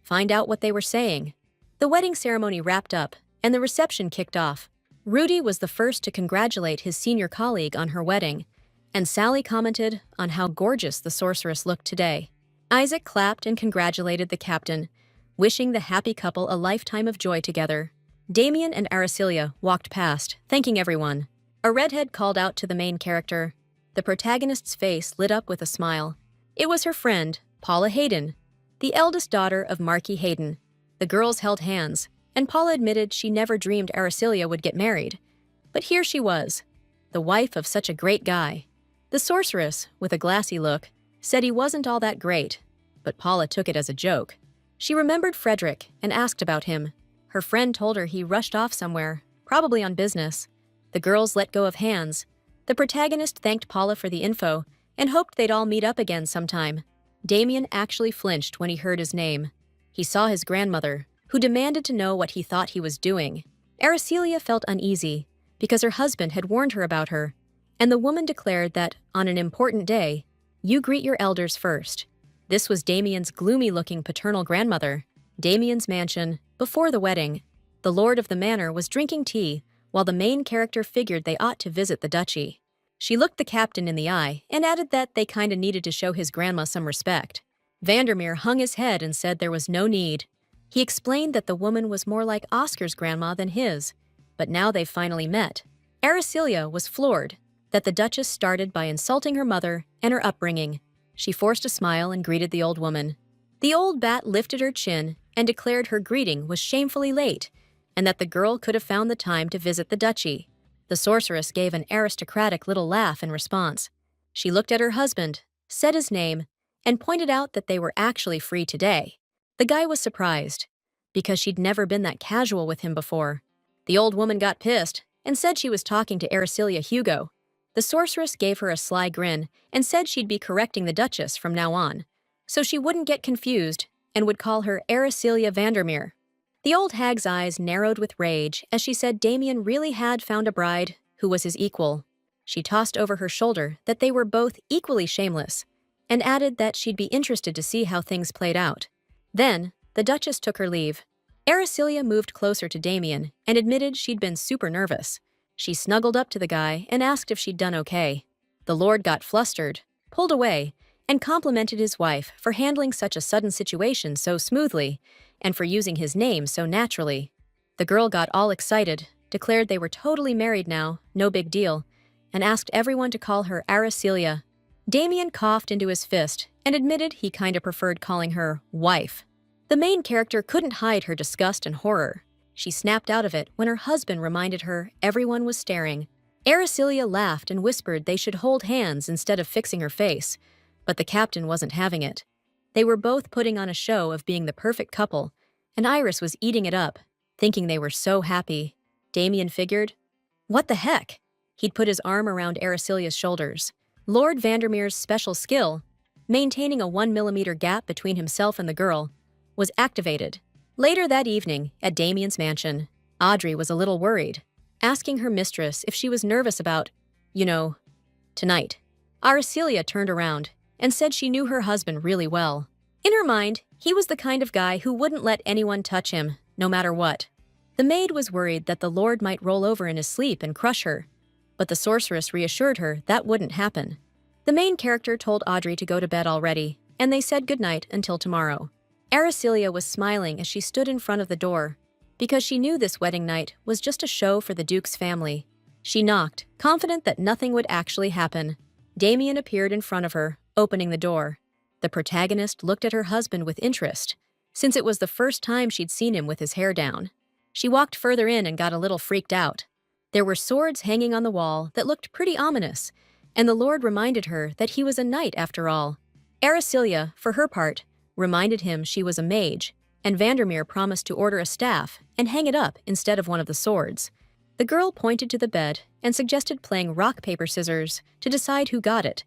Find out what they were saying. The wedding ceremony wrapped up, and the reception kicked off. Rudy was the first to congratulate his senior colleague on her wedding, and Sally commented on how gorgeous the sorceress looked today. Isaac clapped and congratulated the captain, wishing the happy couple a lifetime of joy together. Damien and Aricilia walked past, thanking everyone. A redhead called out to the main character. The protagonist's face lit up with a smile. It was her friend, Paula Hayden, the eldest daughter of Marquis Hayden. The girls held hands, and Paula admitted she never dreamed Aricilia would get married. But here she was, the wife of such a great guy. The sorceress, with a glassy look, said he wasn't all that great, but Paula took it as a joke. She remembered Frederick and asked about him. Her friend told her he rushed off somewhere, probably on business. The girls let go of hands. The protagonist thanked Paula for the info and hoped they'd all meet up again sometime. Damien actually flinched when he heard his name. He saw his grandmother, who demanded to know what he thought he was doing. Aricilia felt uneasy because her husband had warned her about her, and the woman declared that, on an important day, you greet your elders first. This was Damien's gloomy-looking paternal grandmother. Damien's mansion, before the wedding. The lord of the manor was drinking tea, while the main character figured they ought to visit the duchy. She looked the captain in the eye and added that they kinda needed to show his grandma some respect. Vandermeer hung his head and said there was no need. He explained that the woman was more like Oscar's grandma than his, but now they finally met. Araceliya was floored that the Duchess started by insulting her mother and her upbringing. She forced a smile and greeted the old woman. The old bat lifted her chin and declared her greeting was shamefully late, and that the girl could have found the time to visit the duchy. The sorceress gave an aristocratic little laugh in response. She looked at her husband, said his name, and pointed out that they were actually free today. The guy was surprised, because she'd never been that casual with him before. The old woman got pissed and said she was talking to Araceliya Hugo. The sorceress gave her a sly grin and said she'd be correcting the Duchess from now on, so she wouldn't get confused and would call her Araceliya Vandermeer. The old hag's eyes narrowed with rage as she said Damien really had found a bride who was his equal. She tossed over her shoulder that they were both equally shameless, and added that she'd be interested to see how things played out. Then, the Duchess took her leave. Araceliya moved closer to Damien and admitted she'd been super nervous. She snuggled up to the guy and asked if she'd done okay. The Lord got flustered, pulled away, and complimented his wife for handling such a sudden situation so smoothly and for using his name so naturally. The girl got all excited, declared they were totally married now, no big deal, and asked everyone to call her Araceliya. Damien coughed into his fist and admitted he kinda preferred calling her wife. The main character couldn't hide her disgust and horror. She snapped out of it when her husband reminded her everyone was staring. Araceliya laughed and whispered they should hold hands instead of fixing her face, but the captain wasn't having it. They were both putting on a show of being the perfect couple, and Iris was eating it up, thinking they were so happy. Damien figured, what the heck? He'd put his arm around Aracelia's shoulders. Lord Vandermeer's special skill, maintaining a 1mm gap between himself and the girl, was activated. Later that evening, at Damien's mansion, Audrey was a little worried, asking her mistress if she was nervous about, tonight. Araceliya turned around and said she knew her husband really well. In her mind, he was the kind of guy who wouldn't let anyone touch him, no matter what. The maid was worried that the Lord might roll over in his sleep and crush her, but the sorceress reassured her that wouldn't happen. The main character told Audrey to go to bed already, and they said goodnight until tomorrow. Araceliya was smiling as she stood in front of the door, because she knew this wedding night was just a show for the Duke's family. She knocked, confident that nothing would actually happen. Damien appeared in front of her, opening the door. The protagonist looked at her husband with interest, since it was the first time she'd seen him with his hair down. She walked further in and got a little freaked out. There were swords hanging on the wall that looked pretty ominous, and the Lord reminded her that he was a knight after all. Araceliya, for her part, reminded him she was a mage, and Vandermeer promised to order a staff and hang it up instead of one of the swords. The girl pointed to the bed and suggested playing rock, paper, scissors to decide who got it,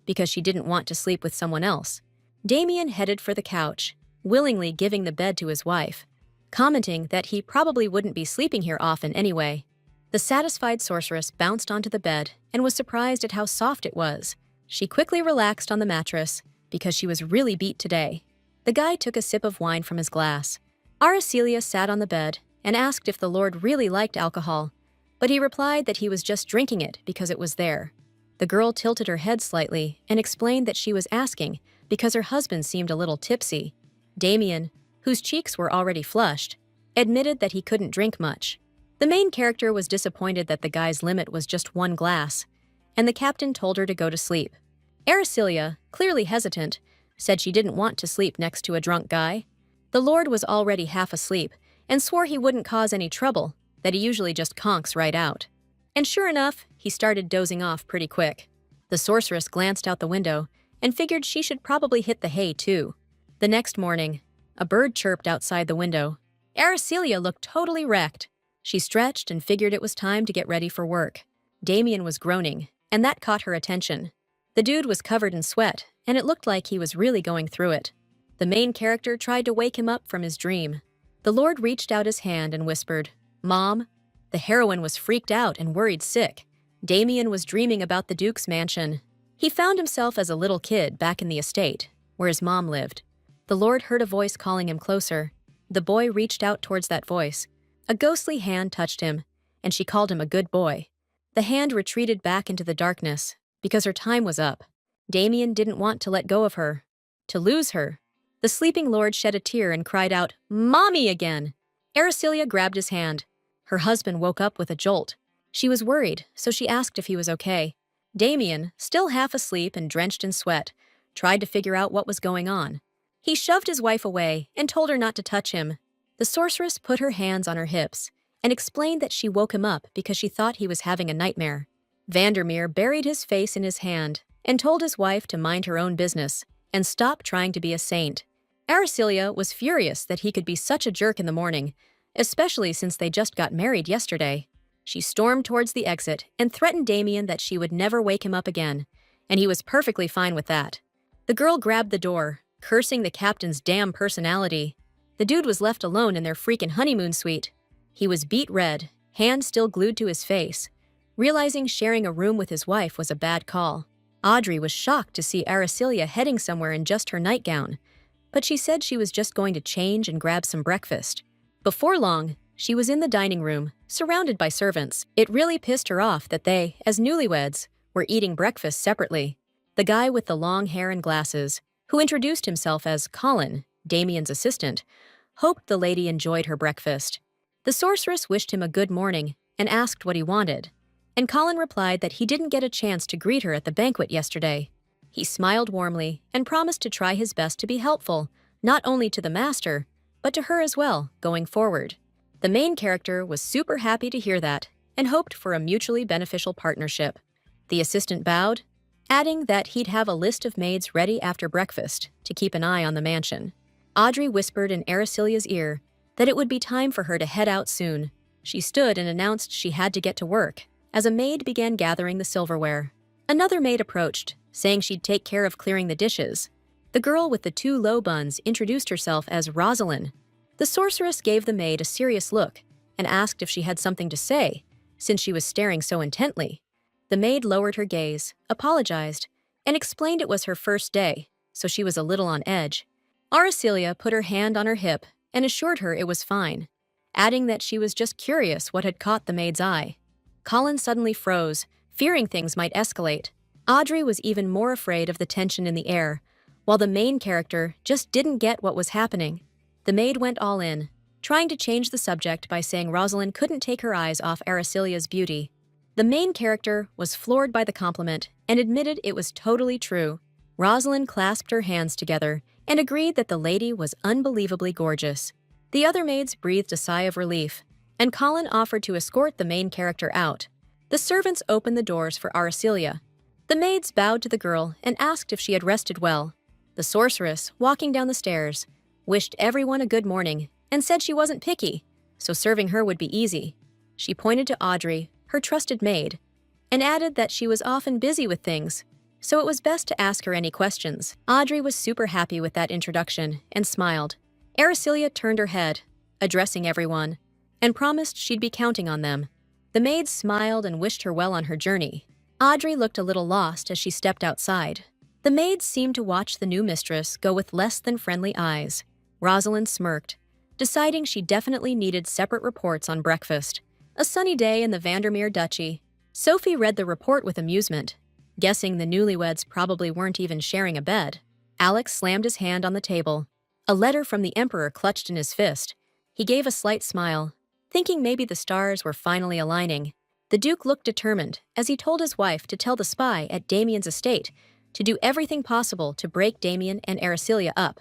because she didn't want to sleep with someone else. Damien headed for the couch, willingly giving the bed to his wife, commenting that he probably wouldn't be sleeping here often anyway. The satisfied sorceress bounced onto the bed and was surprised at how soft it was. She quickly relaxed on the mattress because she was really beat today. The guy took a sip of wine from his glass. Araceliya sat on the bed and asked if the Lord really liked alcohol, but he replied that he was just drinking it because it was there. The girl tilted her head slightly and explained that she was asking because her husband seemed a little tipsy. Damien, whose cheeks were already flushed, admitted that he couldn't drink much. The main character was disappointed that the guy's limit was just one glass, and the captain told her to go to sleep. Araceliya, clearly hesitant, said she didn't want to sleep next to a drunk guy. The Lord was already half asleep and swore he wouldn't cause any trouble, that he usually just conks right out. And sure enough, he started dozing off pretty quick. The sorceress glanced out the window and figured she should probably hit the hay too. The next morning, a bird chirped outside the window. Araceliya looked totally wrecked. She stretched and figured it was time to get ready for work. Damien was groaning, and that caught her attention. The dude was covered in sweat, and it looked like he was really going through it. The main character tried to wake him up from his dream. The Lord reached out his hand and whispered, "Mom." The heroine was freaked out and worried sick. Damien was dreaming about the Duke's mansion. He found himself as a little kid back in the estate, where his mom lived. The Lord heard a voice calling him closer. The boy reached out towards that voice. A ghostly hand touched him, and she called him a good boy. The hand retreated back into the darkness because her time was up. Damien didn't want to let go of her, to lose her. The sleeping lord shed a tear and cried out, "Mommy again!" Araceliya grabbed his hand. Her husband woke up with a jolt. She was worried, so she asked if he was okay. Damien, still half asleep and drenched in sweat, tried to figure out what was going on. He shoved his wife away and told her not to touch him. The sorceress put her hands on her hips and explained that she woke him up because she thought he was having a nightmare. Vandermeer buried his face in his hand and told his wife to mind her own business and stop trying to be a saint. Araceliya was furious that he could be such a jerk in the morning, especially since they just got married yesterday. She stormed towards the exit and threatened Damien that she would never wake him up again, and he was perfectly fine with that. The girl grabbed the door, cursing the captain's damn personality. The dude was left alone in their freaking honeymoon suite. He was beet red, hand still glued to his face, realizing sharing a room with his wife was a bad call. Audrey was shocked to see Araceliya heading somewhere in just her nightgown, but she said she was just going to change and grab some breakfast. Before long, she was in the dining room, surrounded by servants. It really pissed her off that they, as newlyweds, were eating breakfast separately. The guy with the long hair and glasses, who introduced himself as Colin, Damien's assistant, hoped the lady enjoyed her breakfast. The sorceress wished him a good morning and asked what he wanted, and Colin replied that he didn't get a chance to greet her at the banquet yesterday. He smiled warmly and promised to try his best to be helpful, not only to the master, but to her as well, going forward. The main character was super happy to hear that and hoped for a mutually beneficial partnership. The assistant bowed, adding that he'd have a list of maids ready after breakfast to keep an eye on the mansion. Audrey whispered in Aracelia's ear that it would be time for her to head out soon. She stood and announced she had to get to work as a maid began gathering the silverware. Another maid approached, saying she'd take care of clearing the dishes. The girl with the two low buns introduced herself as Rosalind. The sorceress gave the maid a serious look and asked if she had something to say, since she was staring so intently. The maid lowered her gaze, apologized, and explained it was her first day, so she was a little on edge. Araceliya put her hand on her hip and assured her it was fine, adding that she was just curious what had caught the maid's eye. Colin suddenly froze, fearing things might escalate. Audrey was even more afraid of the tension in the air, while the main character just didn't get what was happening. The maid went all in, trying to change the subject by saying Rosalind couldn't take her eyes off Aracelia's beauty. The main character was floored by the compliment and admitted it was totally true. Rosalind clasped her hands together and agreed that the lady was unbelievably gorgeous. The other maids breathed a sigh of relief, and Colin offered to escort the main character out. The servants opened the doors for Araceliya. The maids bowed to the girl and asked if she had rested well. The sorceress, walking down the stairs, wished everyone a good morning and said she wasn't picky, so serving her would be easy. She pointed to Audrey, her trusted maid, and added that she was often busy with things, so it was best to ask her any questions. Audrey was super happy with that introduction and smiled. Araceliya turned her head, addressing everyone, and promised she'd be counting on them. The maids smiled and wished her well on her journey. Audrey looked a little lost as she stepped outside. The maids seemed to watch the new mistress go with less than friendly eyes. Rosalind smirked, deciding she definitely needed separate reports on breakfast. A sunny day in the Vandermeer Duchy. Sophie read the report with amusement, guessing the newlyweds probably weren't even sharing a bed. Alex slammed his hand on the table, a letter from the Emperor clutched in his fist. He gave a slight smile, thinking maybe the stars were finally aligning. The Duke looked determined as he told his wife to tell the spy at Damien's estate to do everything possible to break Damien and Araceliya up.